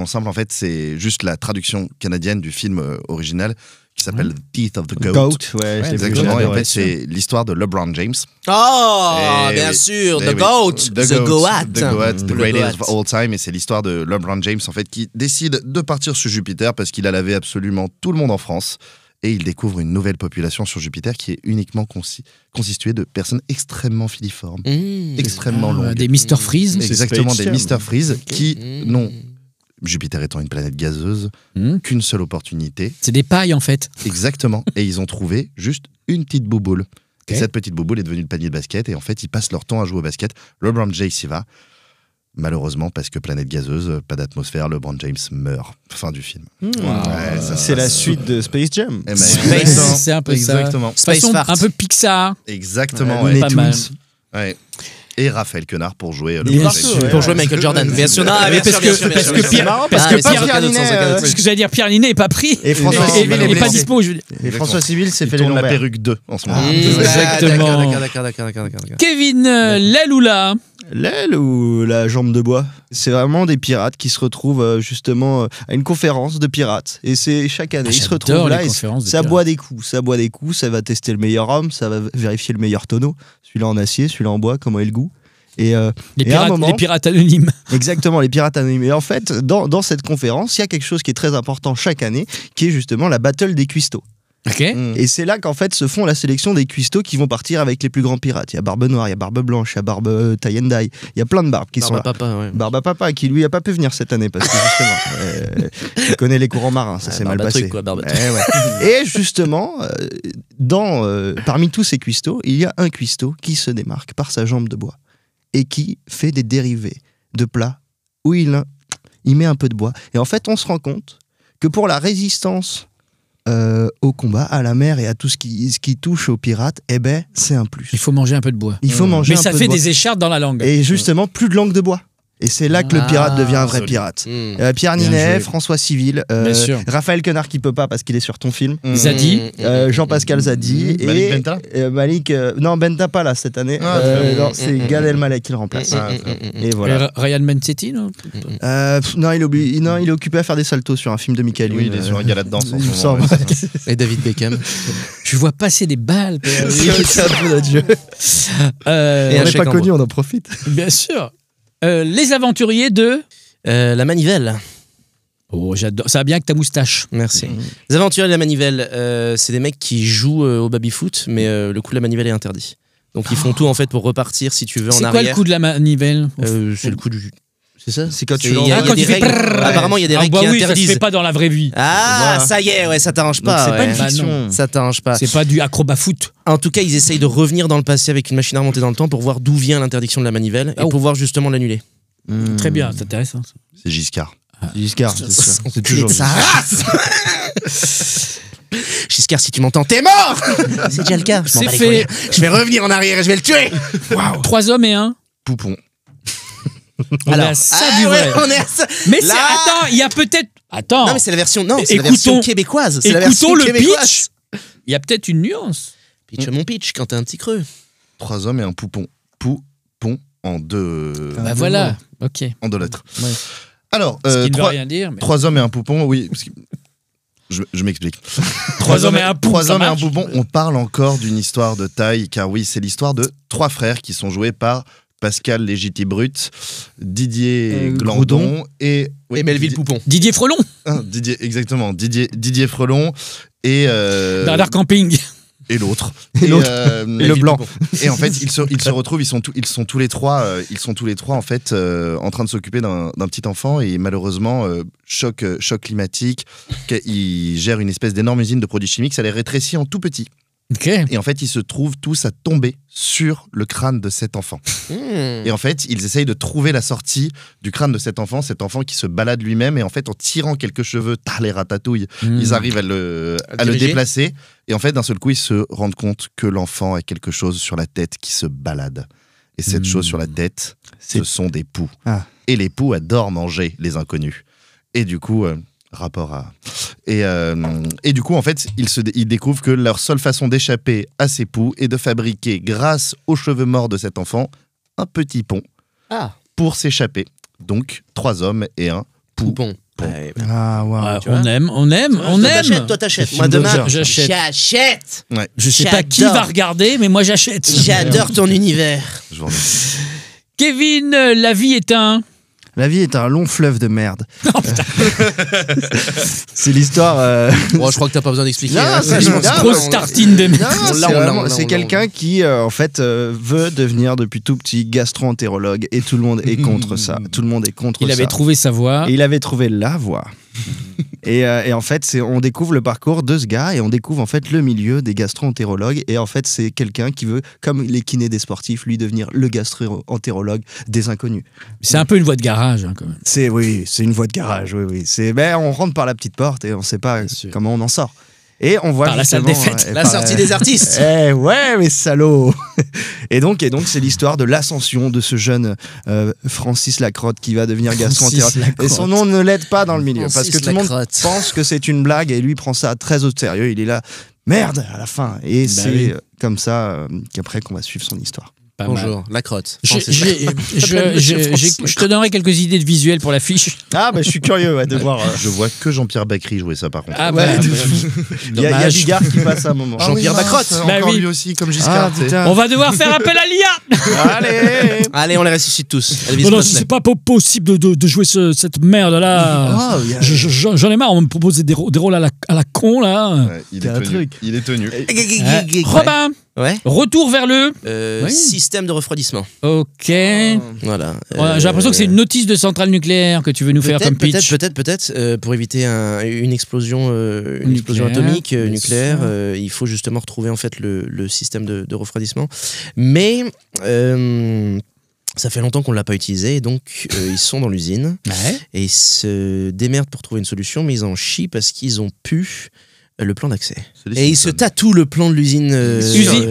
F: simple. En fait, c'est juste la traduction canadienne du film original qui s'appelle The Teeth of the Goat.
D: Goat, ouais, je l'ai vu,
F: Exactement. Et en
D: j'adorais.
F: fait, c'est l'histoire de LeBron James.
C: Oh,
F: Eh
C: bien
F: oui.
C: sûr,
F: Eh
C: The
F: oui.
C: Goat. The Goat.
F: The Goat, the
C: Le
F: greatest
C: Goat.
F: of all time. Et c'est l'histoire de LeBron James, en fait, qui décide de partir sur Jupiter parce qu'il a lavé absolument tout le monde en France. Et il découvre une nouvelle population sur Jupiter qui est uniquement constituée de personnes extrêmement filiformes, extrêmement longues.
B: Des Mr Freeze.
F: Exactement,
D: Space
F: des
D: Jam.
F: Mr. Freeze qui n'ont, Jupiter étant une planète gazeuse, qu'une seule opportunité.
B: C'est des pailles en fait.
F: Exactement. Et ils ont trouvé juste une petite bouboule. Et
B: Ok.
F: cette petite bouboule est devenue le panier de basket. Et en fait, ils passent leur temps à jouer au basket. LeBron James y va. Malheureusement, parce que planète gazeuse, pas d'atmosphère, LeBron James meurt. Fin du film. Ouais, ça,
D: C'est la
F: ça-
D: suite de Space Jam.
F: Eh ben,
C: Space,
F: exactement.
B: c'est un peu ça.
F: Exactement.
C: Space
B: Façon
C: Fart.
B: un peu Pixar.
F: Exactement.
D: Ouais,
F: ouais.
B: Pas mal.
F: Ouais. Et Raphaël Quenard pour jouer
D: Il est
F: LeBron
D: partout,
F: James.
D: ouais.
C: Pour jouer Michael Jordan. Bien sûr, non, bien sûr, bien sûr, bien sûr, bien sûr.
D: C'est marrant parce
C: Ah,
D: que
C: mais
D: pas
C: c'est
D: Pierre
C: Jordan
D: Ninet,
C: 150.
B: Ce que j'allais dire, Pierre Ninet est pas pris.
D: Et François
B: Et
D: Civil
B: est
D: est
B: pas
D: blessé.
B: dispo. Je veux dire.
D: Et François Civil s'est
F: Il
D: fait les
F: tourne la
D: lombaires.
F: perruque 2 en ce moment.
B: Exactement.
C: D'accord.
B: Kevin Leloula.
D: L'aile ou la jambe de bois? C'est vraiment des pirates qui se retrouvent justement à une conférence de pirates. Et c'est chaque année, ils se
B: J'adore
D: retrouvent
B: les
D: là et
B: conférences de
D: ça
B: pirates.
D: boit des coups. Ça boit des coups, ça va tester le meilleur homme, ça va vérifier le meilleur tonneau. Celui-là en acier, celui-là en bois, comment est le goût. Et,
B: Les
D: et à un
B: pirates,
D: moment-
B: les pirates anonymes.
D: Exactement, les pirates anonymes. Et en fait, dans cette conférence, il y a quelque chose qui est très important chaque année, qui est justement la battle des cuistots.
B: Ok.
D: Et c'est là qu'en fait se font la sélection des cuistots qui vont partir avec les plus grands pirates. Il y a Barbe Noire, il y a Barbe Blanche, il y a Barbe tie and die. Il y a plein de barbes qui sont là.
C: Papa, ouais.
D: Barbe à Papa, qui lui a pas pu venir cette année parce que justement, il connaît les courants marins, ça s'est mal
C: Barbe à
D: passé.
C: truc, quoi, barbe à
D: Eh ouais. Et justement, parmi tous ces cuistots, il y a un cuistot qui se démarque par sa jambe de bois et qui fait des dérivés de plats où il il met un peu de bois. Et en fait, on se rend compte que pour la résistance au combat, à la mer et à tout ce qui touche aux pirates, eh ben, c'est un plus.
B: Il faut manger un peu de bois.
D: Il faut manger
B: Mais
D: un
B: ça
D: peu
B: fait
D: de bois.
B: des écharpes dans la langue.
D: Et justement, plus de langue de bois. Et c'est là que le pirate devient un vrai
F: joli.
D: pirate.
C: Mmh.
D: Pierre
B: Bien
D: Ninet,
B: joué.
D: François Civil,
B: Bien sûr.
D: Raphaël Quenard qui peut pas parce qu'il est sur ton film,
B: Zadi.
D: Jean-Pascal Zadi et
F: Malik Benta
D: Malik. Non, Benta pas là cette année.
F: Ah, très bien.
D: Non, c'est Gad Elmaleh qui le remplace.
F: Ah,
D: Et voilà.
B: Ryan Bensetti, non
D: Non, il est occupé à faire des saltos sur un film de Michael
F: Oui,
D: Youn.
F: il est sur un gala de danse en
D: il me
F: ce moment.
D: semble.
F: ouais.
C: Et David Beckham.
B: Je vois passer des balles.
D: C'est un peu notre jeu.
C: Et
D: On
C: un
D: n'est
C: chèque
D: pas
C: en
D: connu, on en profite.
B: Bien sûr. Les aventuriers de...
C: La manivelle.
B: Oh, j'adore. Ça va bien avec ta moustache.
C: Merci. Les aventuriers de la manivelle, c'est des mecs qui jouent au baby-foot, mais le coup de la manivelle est interdit. Donc ils font tout en fait pour repartir, si tu veux, en
B: C'est quoi
C: arrière.
B: le coup de la manivelle
C: C'est le coup du... C'est ça.
D: C'est quand tu
C: Il y a,
D: l'envoies.
C: il y a
B: quand
C: des
B: tu fais
C: règles.
B: prrrr.
C: Apparemment, il y a des règles
B: bah
C: qui
B: oui, ça se
C: interdisent.
B: fait pas dans la vraie vie.
C: Ah,
F: Voilà.
C: ça y est, ouais, ça t'arrange
D: Donc
C: pas.
D: c'est pas une
C: ouais.
B: Bah
D: fiction.
B: non.
C: Ça t'arrange pas.
B: C'est pas du acrobat foot.
C: En tout cas, ils essayent de revenir dans le passé avec une machine à remonter dans le temps pour voir d'où vient l'interdiction de la manivelle et
B: Oh.
C: pouvoir justement l'annuler.
B: Très bien, c'est intéressant. ça.
F: C'est Giscard.
D: Giscard, c'est sûr.
C: On
D: C'est
C: clé
D: toujours
C: de sa race. Giscard, si tu m'entends, t'es mort. C'est déjà le cas. Je m'en
B: C'est
C: bats les
B: fait.
C: couilles. Je vais revenir en arrière et je vais le tuer.
B: 3 hommes et un.
F: Poupon.
B: On est
C: Alors,
B: à ça
C: ah
B: du
C: ouais,
B: vrai.
C: on est à ça.
B: Mais c'est...
C: Là-
B: Attends, il y a peut-être... Attends.
C: Non, mais c'est la version. Non, c'est la
B: Écoutons-
C: version québécoise. C'est la version
B: Écoutons le
C: québécoise.
B: pitch. Il y a peut-être une nuance.
C: Pitch mon pitch quand t'as un petit creux.
F: 3 hommes et un poupon. Poupon en deux,
B: Bah voilà. Ok.
F: en 2 lettres.
B: Ouais.
F: Alors,
B: Ce qui ne veut
F: 3
B: rien dire. Mais...
F: hommes et un poupon, oui. parce que- Je m'explique.
B: 3 hommes et un poupon.
F: 3
B: ça
F: hommes et un
B: marche.
F: poupon, on parle encore d'une histoire de taille, car oui, c'est l'histoire de 3 frères qui sont joués par Pascal Légiti-Brut, Didier Glandon et... oui,
C: Et Melville Poupon.
B: Didier Frelon.
F: Didier, exactement, Didier Frelon et...
B: Bernard Camping.
F: et l'autre.
D: Et l'autre.
F: Et
D: Et le blanc.
F: Et en fait, ils se retrouvent, ils sont tous les trois en fait en train de s'occuper d'un petit enfant et malheureusement choc climatique, ils gèrent une espèce d'énorme usine de produits chimiques, ça les rétrécit en tout petit.
B: Ok.
F: Et en fait, ils se trouvent tous à tomber sur le crâne de cet enfant. Et en fait, ils essayent de trouver la sortie du crâne de cet enfant qui se balade lui-même. Et en fait, en tirant quelques cheveux, les ratatouilles, ils arrivent à le
C: diriger.
F: déplacer. Et en fait, d'un seul coup, ils se rendent compte que l'enfant a quelque chose sur la tête qui se balade. Et cette chose sur la tête, ce sont des poux.
D: Ah.
F: Et les poux adorent manger les inconnus. Et du coup... rapport à... Et du coup, en fait, ils découvrent que leur seule façon d'échapper à ces poux est de fabriquer, grâce aux cheveux morts de cet enfant, un petit pont pour s'échapper. Donc, 3 hommes et un
C: Poupon.
F: Pont.
C: Ouais,
D: Ah, waouh.
B: Ouais,
C: tu vois.
B: on aime.
C: Toi t'achètes.
D: C'est
C: Moi
D: film
C: demain,
D: d'auteur.
B: J'achète.
C: j'achète.
F: Ouais,
B: Je sais pas qui
C: J'adore.
B: va regarder, mais moi j'achète.
C: J'adore ton univers.
F: je vous remercie.
B: Kevin, la vie est un...
D: La vie est un long fleuve de merde. C'est l'histoire.
C: Bon, je crois que t'as pas besoin d'expliquer.
D: Non,
C: hein.
D: c'est
C: Je pense
D: non,
C: que-
B: Grosse tartine de...
D: Non,
C: On
D: c'est
C: l'a, on l'a,
D: vraiment-
C: on l'a,
D: c'est
C: on l'a.
D: quelqu'un qui, en fait, veut devenir depuis tout petit gastro-entérologue et tout le monde est contre ça. Tout le monde est contre
B: Il
D: ça.
B: avait trouvé sa voie.
D: Et il avait trouvé la voie. Et en fait, on découvre le parcours de ce gars et on découvre en fait le milieu des gastro-entérologues. Et en fait, c'est quelqu'un qui veut, comme les kinés des sportifs, lui devenir le gastro-entérologue des inconnus.
B: C'est un peu une voie de garage, hein, quand même.
D: C'est une voie de garage. Oui, oui. On rentre par la petite porte et on ne sait pas
B: sûr.
D: comment on en sort. Et on voit
B: Par la salle des
D: justement,
B: fêtes.
D: et
C: La
D: par
C: sortie des artistes.
D: Eh ouais, mais salaud. Et donc c'est l'histoire de l'ascension de ce jeune Francis Lacrotte qui va devenir gastro-entérologue. Et son nom ne l'aide pas dans le milieu parce que tout le monde pense que c'est une blague et lui prend ça très au sérieux. Il est là, merde, à la fin. Et c'est
B: oui.
D: comme ça qu'après qu'on va suivre son histoire.
B: Pas mal.
C: Bonjour, la crotte.
B: Je
C: Francis.
B: je te donnerai quelques idées de visuels pour l'affiche.
D: Ah, bah je suis curieux de voir.
F: Je vois que Jean-Pierre Bacry jouer ça, par contre.
B: Ah
D: Ouais,
B: bah,
D: de fou. Il y a
B: dommage.
D: Bigard qui passe à un moment.
C: Jean-Pierre Bacrotte.
B: Bah
F: Encore
B: oui.
F: lui aussi, comme Giscard. tu sais.
D: putain.
B: On va devoir faire appel à l'IA.
D: Allez.
C: Allez, on les ressuscite tous. Elvis
B: Non, non,
C: Presley.
B: c'est pas possible de jouer cette merde-là.
D: Oh, il y a-
B: J'en ai marre, on me propose des rôles à la con, là.
F: Ouais, il est
D: un
F: tenu.
D: truc.
F: Il est tenu.
B: Robin,
C: Ouais.
B: retour vers le... Oui.
C: Système de refroidissement.
B: Ok.
C: Voilà.
B: J'ai l'impression que c'est une notice de centrale nucléaire que tu veux nous faire comme pitch.
C: Peut-être, pour éviter une explosion
B: Nucléaire,
C: atomique
B: bien
C: nucléaire,
B: sûr.
C: il faut justement retrouver en fait le système de refroidissement. Mais Ça fait longtemps qu'on ne l'a pas utilisé, et donc ils sont dans l'usine,
B: Ouais.
C: et ils se démerdent pour trouver une solution, mais ils en chient parce qu'ils ont pu le plan d'accès.
F: C'est les
C: Et ils se
F: Simpsons.
C: tatouent le plan de l'usine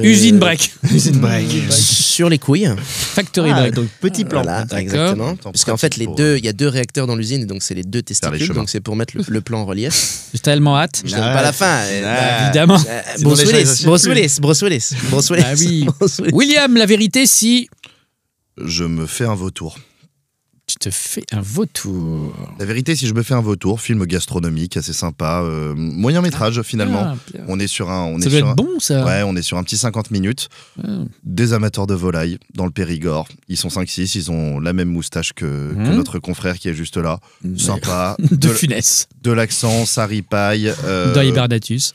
B: Usine break.
D: Usine break.
C: sur les couilles.
B: Factory
D: Ah,
B: break.
D: donc petit plan.
C: Voilà,
B: D'accord.
C: exactement.
F: Attends,
C: Parce qu'en fait,
F: pratique pour-
C: il y a 2 réacteurs dans l'usine, et donc c'est les 2
F: les
C: testicules,
F: chemins.
C: donc c'est pour mettre le plan en relief.
B: J'ai tellement hâte.
C: Je donne pas la fin.
B: Évidemment.
C: Bruce
D: déjà,
C: Willis,
D: ils assument
C: Bruce
D: plus.
C: Willis, Bruce Willis, Bruce Willis.
B: Ah oui.
C: Bruce Willis.
B: William, la vérité, si
F: Je me fais un vautour.
B: tu te fais un vautour.
F: La vérité, si je me fais un vautour, film gastronomique assez sympa, moyen métrage finalement.
B: Ah, bien.
F: On est sur un,
B: Ça doit être bon, ça.
F: Ouais, on est sur un petit 50 minutes.
B: Ah.
F: Des amateurs de volaille dans le Périgord. Ils sont 5-6, ils ont la même moustache que notre confrère qui est juste là. Sympa.
B: De Funès.
F: de l'accent, ça ripaille.
B: Dans Hibernatus.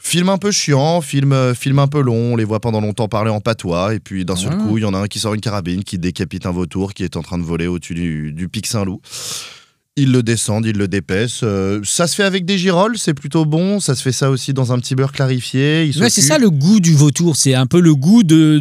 F: Film un peu chiant, film un peu long. On les voit pendant longtemps parler en patois. Et puis d'un seul
B: Ah.
F: coup, il y en a un qui sort une carabine, qui décapite un vautour qui est en train de voler au-dessus du pic Saint-Loup. Ils le descendent, ils le dépaissent. Ça se fait avec des girolles, c'est plutôt bon. Ça se fait ça aussi dans un petit beurre clarifié. Ils
B: Ouais, c'est
F: s'occupent.
B: ça le goût du vautour. C'est un peu le goût de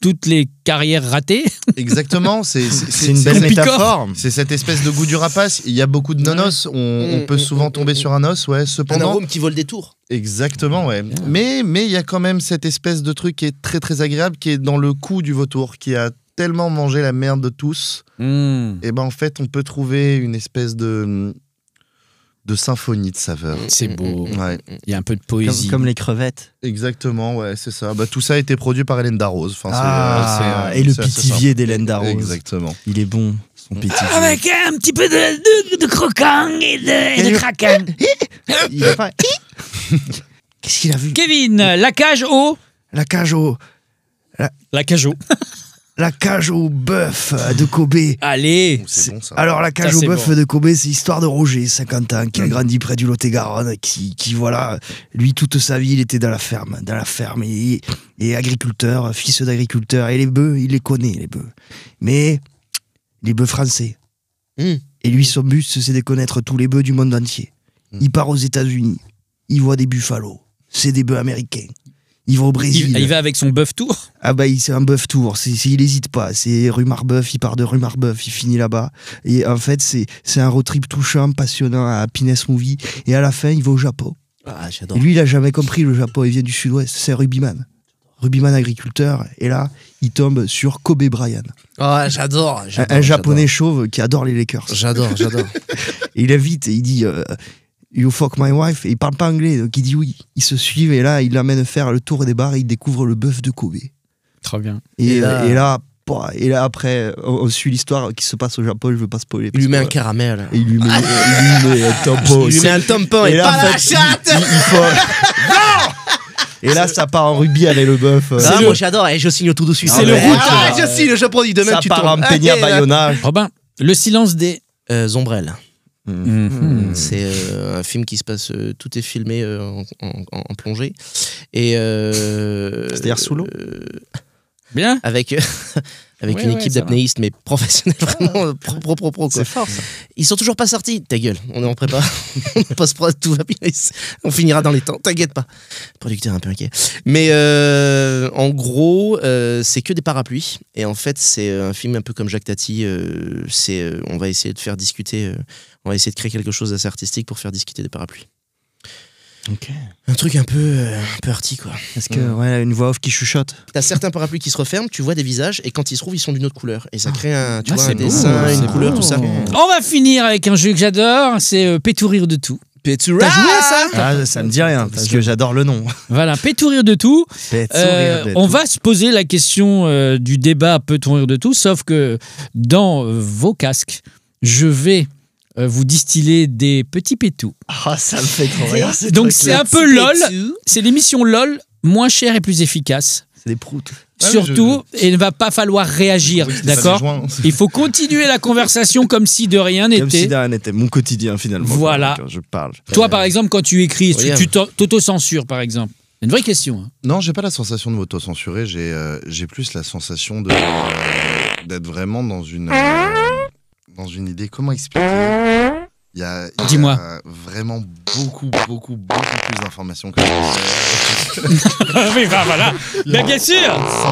B: toutes les carrières ratées.
F: Exactement, c'est
D: une belle
B: qu'on picore.
D: métaphore.
F: C'est cette espèce de goût du rapace. Il y a beaucoup de non-os. On peut souvent tomber sur un os, ouais.
C: Un
F: Cependant,
C: arôme qui vole des tours.
F: exactement, ouais. Mais il y a quand même cette espèce de truc qui est très très agréable, qui est dans le cou du vautour, qui a tellement mangé la merde de tous. Et ben en fait, on peut trouver une espèce de symphonie de saveurs.
B: C'est beau.
F: Ouais,
B: Il y a un peu de poésie.
D: Comme les crevettes.
F: exactement, ouais, c'est ça. Bah, tout ça a été produit par Hélène Darroze. Enfin,
D: Et le
F: c'est assez
D: pitivier d'Hélène
F: simple.
D: Darroze.
F: Exactement.
D: Il est bon, son pitivier.
B: Avec un petit peu de croquant et de craquant.
D: Il a pas... Qu'est-ce qu'il a vu?
B: Kevin, la cage au...
D: La cage au...
B: La cage au...
D: La cage au bœuf de Kobe.
B: Allez.
F: C'est bon ça.
D: Alors, la cage
B: Ça,
D: au
B: c'est
D: bœuf
B: bon.
D: de Kobe, c'est l'histoire de Roger, 50 ans, qui a grandi près du Lot-et-Garonne, qui, voilà, lui, toute sa vie, il était dans la ferme, et agriculteur, fils d'agriculteur. Et les bœufs, il les connaît, les bœufs. Mais les bœufs français.
C: Mm.
D: Et lui, son but, c'est de connaître tous les bœufs du monde entier. Il part aux États-Unis, il voit des buffalo, c'est des bœufs américains. Il va au Brésil.
B: Il va avec son bœuf tour.
D: Ah bah c'est un bœuf tour, il n'hésite pas, c'est rue Marbeuf, il part de rue Marbeuf, il finit là-bas. Et en fait c'est un road trip touchant, passionnant à Happiness Movie. Et à la fin il va au Japon.
C: Ah,
D: Et
C: j'adore.
D: lui il a jamais compris le Japon, il vient du sud-ouest, c'est Rubyman. Rubyman agriculteur, et là il tombe sur Kobe Bryant,
C: Ah, j'adore.
D: un japonais chauve qui adore les Lakers.
C: J'adore.
D: Et il invite et il dit You fuck my wife, et il parle pas anglais, donc il dit oui. Ils se suivent et là il l'amène faire le tour des bars et il découvre le bœuf de Kobe.
B: Très bien.
D: Et
C: là-
D: là, après, on suit l'histoire qui se passe au Japon, je veux pas spoiler.
C: Il lui met un
D: parce que,
C: caramel.
D: et il lui met un tampon.
C: Il lui met un tampon et
D: Et là,
C: pas
D: en
C: la
D: fait,
C: chatte.
D: il faut... Et là, ça part en rugby avec le bœuf.
C: Ah, moi j'adore, et je signe tout dessus.
B: C'est le route.
C: Ah, je signe, je produis demain,
D: Ça
C: tu
D: part en
C: tombes.
D: Peña
C: Ok,
D: Bayona.
B: Robin, le silence des...
C: Zombrelle.
B: Mhm.
C: C'est un film qui se passe, tout est filmé en plongée. Et
D: C'est-à-dire sous l'eau
B: Bien.
C: avec avec
B: Ouais,
C: une
B: ouais,
C: équipe
B: ça va.
C: d'apnéistes, mais professionnels, vraiment pro quoi.
D: C'est fort, ça.
C: Ils sont toujours pas sortis. Ta gueule, on est en prépa. Post-prod, tout va bien. On finira dans les temps, t'inquiète pas. Le producteur est un peu inquiet. Mais en gros, c'est que des parapluies. Et en fait, c'est un film un peu comme Jacques Tati. On va essayer de faire discuter, on va essayer de créer quelque chose d'assez artistique pour faire discuter des parapluies.
D: Ok.
C: Un truc un peu arty, quoi.
D: Est-ce que, ouais, une voix off qui chuchote?
C: T'as certains parapluies qui se referment, tu vois des visages, et quand ils se trouvent, ils sont d'une autre couleur. Et ça crée un, tu vois,
B: c'est
C: un
B: beau,
C: dessin,
B: c'est
C: une couleur,
B: beau.
C: tout ça.
B: On va finir avec un jeu que j'adore, c'est Pétourir de tout.
C: T'as joué à ça?
D: Ah, ça me dit rien, parce que j'adore le nom.
B: Voilà, Pétourir de tout. On va se poser la question du débat peut-on rire de tout, sauf que dans vos casques, je vais vous distiller des petits pétous.
D: Ah, ça me fait trop rire.
B: Donc c'est un peu LOL, c'est l'émission LOL moins chère et plus efficace.
D: C'est des proutes.
F: Ouais,
B: Surtout, et il ne va pas falloir réagir,
F: Oui, c'était pas
B: d'accord?
F: des joints.
B: Il faut continuer la conversation comme si de rien
D: Comme si
B: n'était.
D: de rien n'était mon quotidien, finalement.
B: Voilà.
D: Quand je parle.
B: Toi, par exemple, quand tu écris,
C: William.
B: tu t'auto-censures, par exemple. C'est une vraie question. Hein.
F: Non, j'ai pas la sensation de m'auto-censurer, j'ai plus la sensation d'être vraiment dans une idée. Comment expliquer? Il y a
B: Dis-moi.
F: vraiment beaucoup de plus d'informations que
B: Oui, bah, voilà. Mais bien sûr.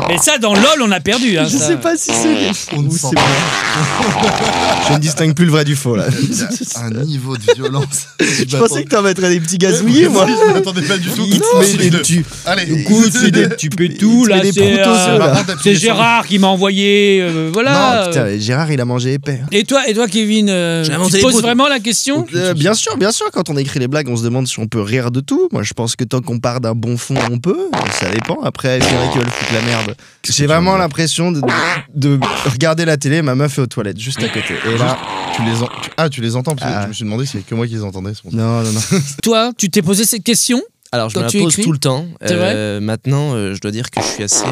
B: Et ça, dans LOL, on a perdu. Hein,
D: Je
B: ça.
D: sais pas si c'est.
F: on ne
D: ou
F: sent
D: c'est
F: pas.
D: Je ne distingue plus le vrai du faux là.
F: Il y a un niveau de violence.
D: Je pensais que t'en mettrais des petits gazouillis, moi.
F: Je m'attendais pas du tout.
D: Il te met des petits.
F: Allez.
B: Écoute, c'est des petits pétous, là.
D: des
B: C'est
D: protos, là.
B: c'est Gérard qui m'a envoyé. Voilà.
D: Non, putain, Gérard, il a mangé épais.
B: Et toi, Kevin,
C: J'ai
B: tu
C: inventé
B: te
C: les
B: poses
C: protos.
B: vraiment la question?
D: Bien sûr, quand on écrit les blagues, on se demande si on peut rire de tout. Moi, je pense que tant qu'on part d'un bon fond, on peut. Ça dépend. Après, c'est vrai qu'ils veulent foutre la merde. J'ai vraiment l'impression de regarder la télé, ma meuf est aux toilettes, juste à côté. Et là,
F: Tu les entends parce que
D: Ah.
F: je me suis demandé si c'est que moi qui les entendais. c'est pour ça.
D: non.
B: Toi, tu t'es posé cette question?
C: Alors, je
B: Quand
C: me la
B: tu
C: pose
B: écris
C: tout le temps.
B: C'est vrai
C: Maintenant, je dois dire que je suis assez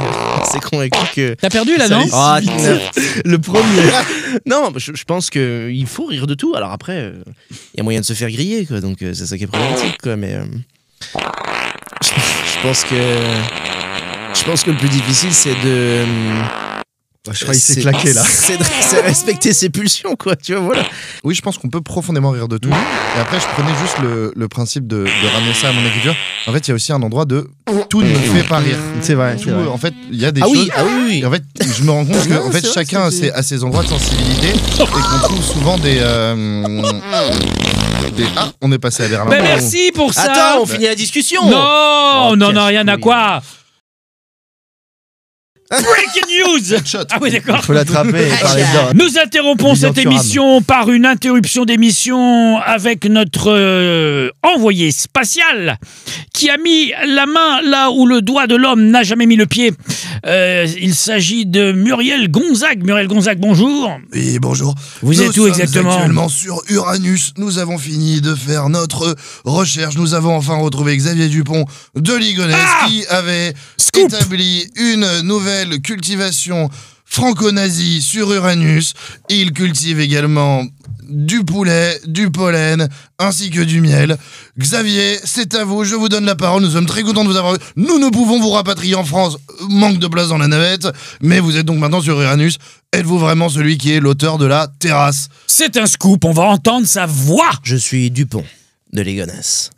C: convaincu que.
B: T'as perdu là,
D: Ça
B: non?
D: y est.
C: Ah,
D: Le premier.
C: non, je pense qu'il faut rire de tout. Alors après, il y a moyen de se faire griller, quoi. Donc c'est ça qui est problématique, quoi. Mais je pense que le plus difficile, c'est de.
D: Je crois qu'il s'est claqué là.
C: C'est respecter ses pulsions, quoi. Tu vois, voilà.
F: Oui, je pense qu'on peut profondément rire de tout. Et après, je prenais juste le principe de ramener ça à mon écriture. En fait, il y a aussi un endroit de tout ne me fait pas rire.
D: C'est vrai.
F: Tout, en fait, il y a des
C: Ah
F: choses.
C: oui,
F: Et en fait, je me rends compte que
D: Non,
F: en fait,
D: c'est vrai,
F: chacun
D: c'est-
F: a ses endroits de sensibilité et qu'on trouve souvent des. Ah, on est passé à Berlin.
B: Ben merci pour ça.
C: Attends, on finit la discussion.
B: Non,
C: Oh,
B: on n'en a rien à
C: casse-couille.
B: quoi. Breaking news. Ah oui, d'accord.
D: Il faut l'attraper et parler dedans.
B: Nous interrompons cette
D: Bilan Thuram.
B: émission par une interruption d'émission avec notre envoyé spatial qui a mis la main là où le doigt de l'homme n'a jamais mis le pied. Il s'agit de Muriel Gonzague. Muriel Gonzague, bonjour.
F: Oui, bonjour.
B: Vous êtes où exactement?
F: Actuellement sur Uranus. Nous avons fini de faire notre recherche. Nous avons enfin retrouvé Xavier Dupont de Ligonnès qui avait
B: Scoop.
F: établi une nouvelle cultivation franco-nazie sur Uranus. Il cultive également du poulet, du pollen, ainsi que du miel. Xavier, c'est à vous, je vous donne la parole, nous sommes très contents de vous avoir eu. Nous ne pouvons vous rapatrier en France, manque de place dans la navette, mais vous êtes donc maintenant sur Uranus. Êtes-vous vraiment celui qui est l'auteur de la terrasse?
B: C'est un scoop, on va entendre sa voix.
C: Je suis Dupont de Ligonnès.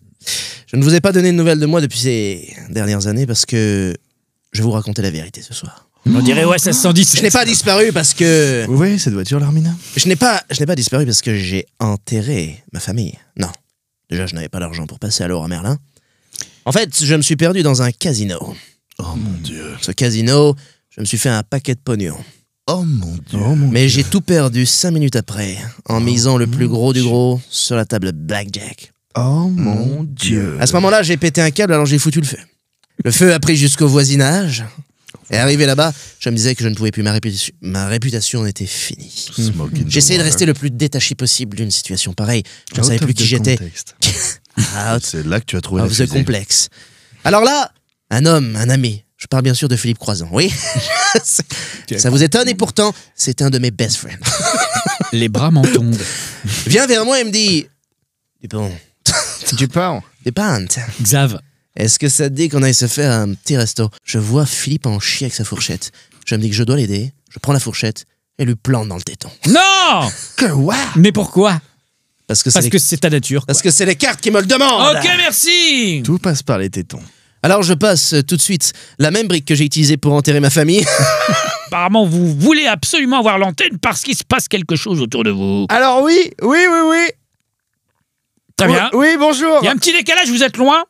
C: Je ne vous ai pas donné de nouvelles de moi depuis ces dernières années parce que je vais vous raconter la vérité ce soir.
B: On dirait ouais, ça se 117.
C: Je n'ai pas disparu parce que
D: Oui, cette voiture, l'Armina.
C: je n'ai pas disparu parce que j'ai enterré ma famille. Non. Déjà, je n'avais pas l'argent pour passer à Laura Merlin. En fait, je me suis perdu dans un casino.
F: Oh mon Dieu.
C: Ce casino, je me suis fait un paquet de pognon.
F: Oh mon Dieu.
C: Mais j'ai tout perdu 5 minutes après, en misant le plus gros du gros sur la table Blackjack.
D: Oh mon Dieu.
C: À ce moment-là, j'ai pété un câble, alors j'ai foutu le feu. Le feu a pris jusqu'au voisinage. Et arrivé là-bas, je me disais que je ne pouvais plus, ma réputation était finie. J'essayais de rester le plus détaché possible d'une situation pareille. Je ne savais plus qui j'étais. Out
F: C'est là que tu as trouvé
C: of
F: la
C: the
F: fusée.
C: complexe. Alors là, un homme, un ami. Je parle bien sûr de Philippe Croizon, oui. Ça vous étonne et pourtant, c'est un de mes best friends.
B: Les bras m'en tombent.
C: Vient vers moi et me dit Dupont,
D: Dupont.
C: Dupont,
B: Xav.
C: est-ce que ça te dit qu'on aille se faire un petit resto? Je vois Philippe en chier avec sa fourchette. Je me dis que je dois l'aider. Je prends la fourchette et lui plante dans le téton.
B: Non.
D: Que what?
B: Mais pourquoi?
C: Parce que
B: Parce que c'est ta nature.
C: parce que c'est les cartes qui me le demandent.
B: Ok, merci.
D: Tout passe par les tétons.
C: Alors je passe tout de suite la même brique que j'ai utilisée pour enterrer ma famille.
B: Apparemment, vous voulez absolument avoir l'antenne parce qu'il se passe quelque chose autour de vous.
D: Alors oui.
B: Très bien.
D: Oui, bonjour.
B: Il y a un petit décalage, vous êtes loin?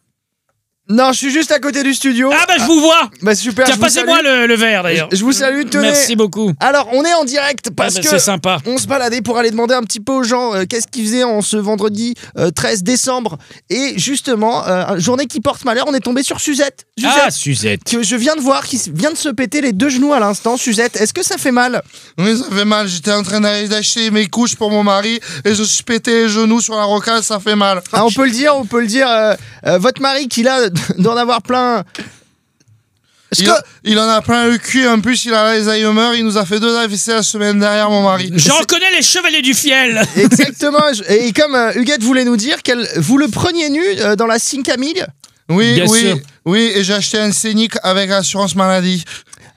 D: Non, je suis juste à côté du studio.
B: Ah bah je vous vois.
D: Bah super.
B: Tiens,
D: je vous
B: passez-moi
D: salue.
B: le verre d'ailleurs.
D: Je vous salue, tenez.
B: Merci beaucoup.
D: Alors, on est en direct parce
B: Ah bah,
D: que
B: c'est sympa.
D: on se baladait pour aller demander un petit peu aux gens qu'est-ce qu'ils faisaient en ce vendredi 13 décembre. Et justement, journée qui porte malheur, on est tombé sur Suzette.
B: Ah, Suzette.
D: Que je viens de voir, qui vient de se péter les 2 genoux à l'instant. Suzette, est-ce que ça fait mal?
F: Oui, ça fait mal. J'étais en train d'aller d'acheter mes couches pour mon mari et je suis pété les genoux sur la rocade, ça fait mal.
D: Ah, on peut le dire. Votre mari qui là d'en avoir plein. Est-ce que
F: Il en a plein le cul, en plus il a l'Alzheimer, il nous a fait 2 AVC la semaine dernière, mon mari.
B: J'en connais les chevaliers du fiel.
D: exactement. Et comme Huguette voulait nous dire vous le preniez nu dans la 5 Camille.
F: Oui,
B: Bien sûr.
F: oui, et j'ai acheté un scénic avec assurance maladie.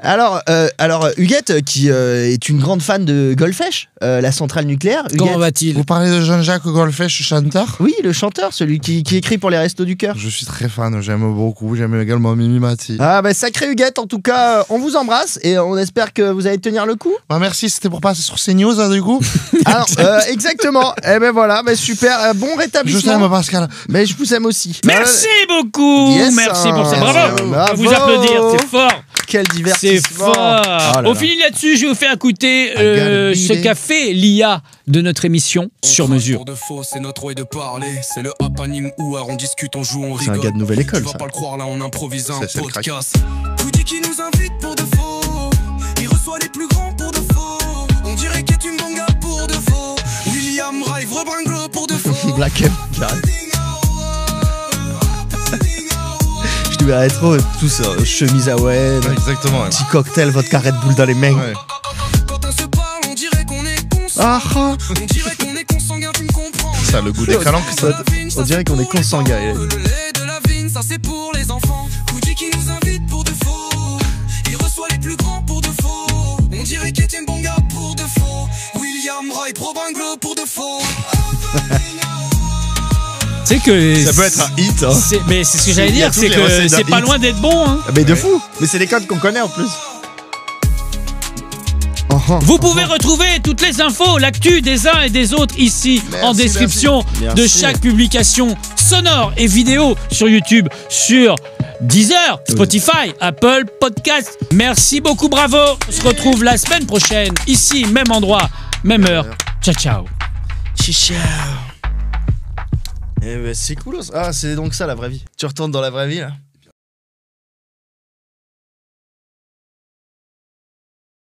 D: Alors, Huguette, qui est une grande fan de Golfech, la centrale nucléaire.
B: Comment
D: Huguette,
B: va-t-il?
F: Vous parlez de Jean-Jacques Golfech, chanteur?
D: oui, le chanteur, celui qui écrit pour les Restos du Cœur.
F: Je suis très fan, j'aime beaucoup, j'aime également Mimi Mati.
D: Ah bah sacré Huguette, en tout cas, on vous embrasse et on espère que vous allez tenir le coup.
F: Bah merci, c'était pour passer sur CNews, hein, du coup.
D: Alors, exactement. Eh ben voilà, bah super, bon
F: Je
D: rétablissement.
F: t'aime, Pascal.
D: Mais je vous aime aussi.
B: Merci beaucoup.
D: Yes,
B: Merci pour ça.
D: hein.
B: Bravo.
D: Bravo.
B: On va vous applaudir. C'est fort.
D: Quel
B: C'est
D: divertissement.
B: fort.
D: Oh là
B: On
D: là.
B: finit là-dessus. Je vais vous faire écouter
D: I gotta
B: ce
D: beat it.
B: qu'a fait l'IA de notre émission sur mesure.
H: Pour de faux, c'est notre way de parler. C'est le happening où on discute, on joue, on
D: C'est un
H: rigole.
D: gars de nouvelle école,
H: Tu vas
D: ça.
H: pas le croire, là on improvise un
F: C'est le crack.
H: podcast. Woody qui nous invite pour de faux. Il reçoit les plus grands pour de faux. On dirait qu'il est une manga pour de faux. William Rive rebringle pour de faux.
D: Black M, j'arrête. Je te verrais trop, tous chemise hawaïenne,
F: Exactement.
D: petit cocktail, vodka Red Bull dans les mains.
F: Ouais.
H: Quand on se parle, on dirait qu'on est consanguin.
D: Ah, ah.
H: On dirait qu'on est consanguin, tu me comprends.
F: Ça a le goût des calanques.
D: On dirait qu'on est consanguin.
H: Le lait de la vigne, ça c'est pour les enfants. Woody qui nous invite pour de faux. Il reçoit les plus grands pour de faux. On dirait qu'Étienne Bonga pour de faux. William Roy Probinglo pour de faux.
B: C'est que
F: Ça peut être un hit, hein.
B: Mais c'est ce que j'allais
F: Il y a
B: dire,
F: toutes
B: c'est
F: les
B: que
F: recettes d'un
B: c'est pas
F: hit.
B: loin d'être bon. Hein.
D: Mais de fou. Mais c'est des codes qu'on connaît en plus.
B: Vous pouvez retrouver toutes les infos, l'actu des uns et des autres ici
F: Merci,
B: en description
D: merci.
B: de
D: Merci.
B: chaque publication sonore et vidéo sur YouTube, sur Deezer, Spotify, Apple Podcast. Merci beaucoup, bravo. On se retrouve la semaine prochaine, ici, même endroit, même heure. Ciao, ciao.
D: Chicha. Eh ben c'est cool. Ah, c'est donc ça la vraie vie. Tu retournes dans la vraie vie là.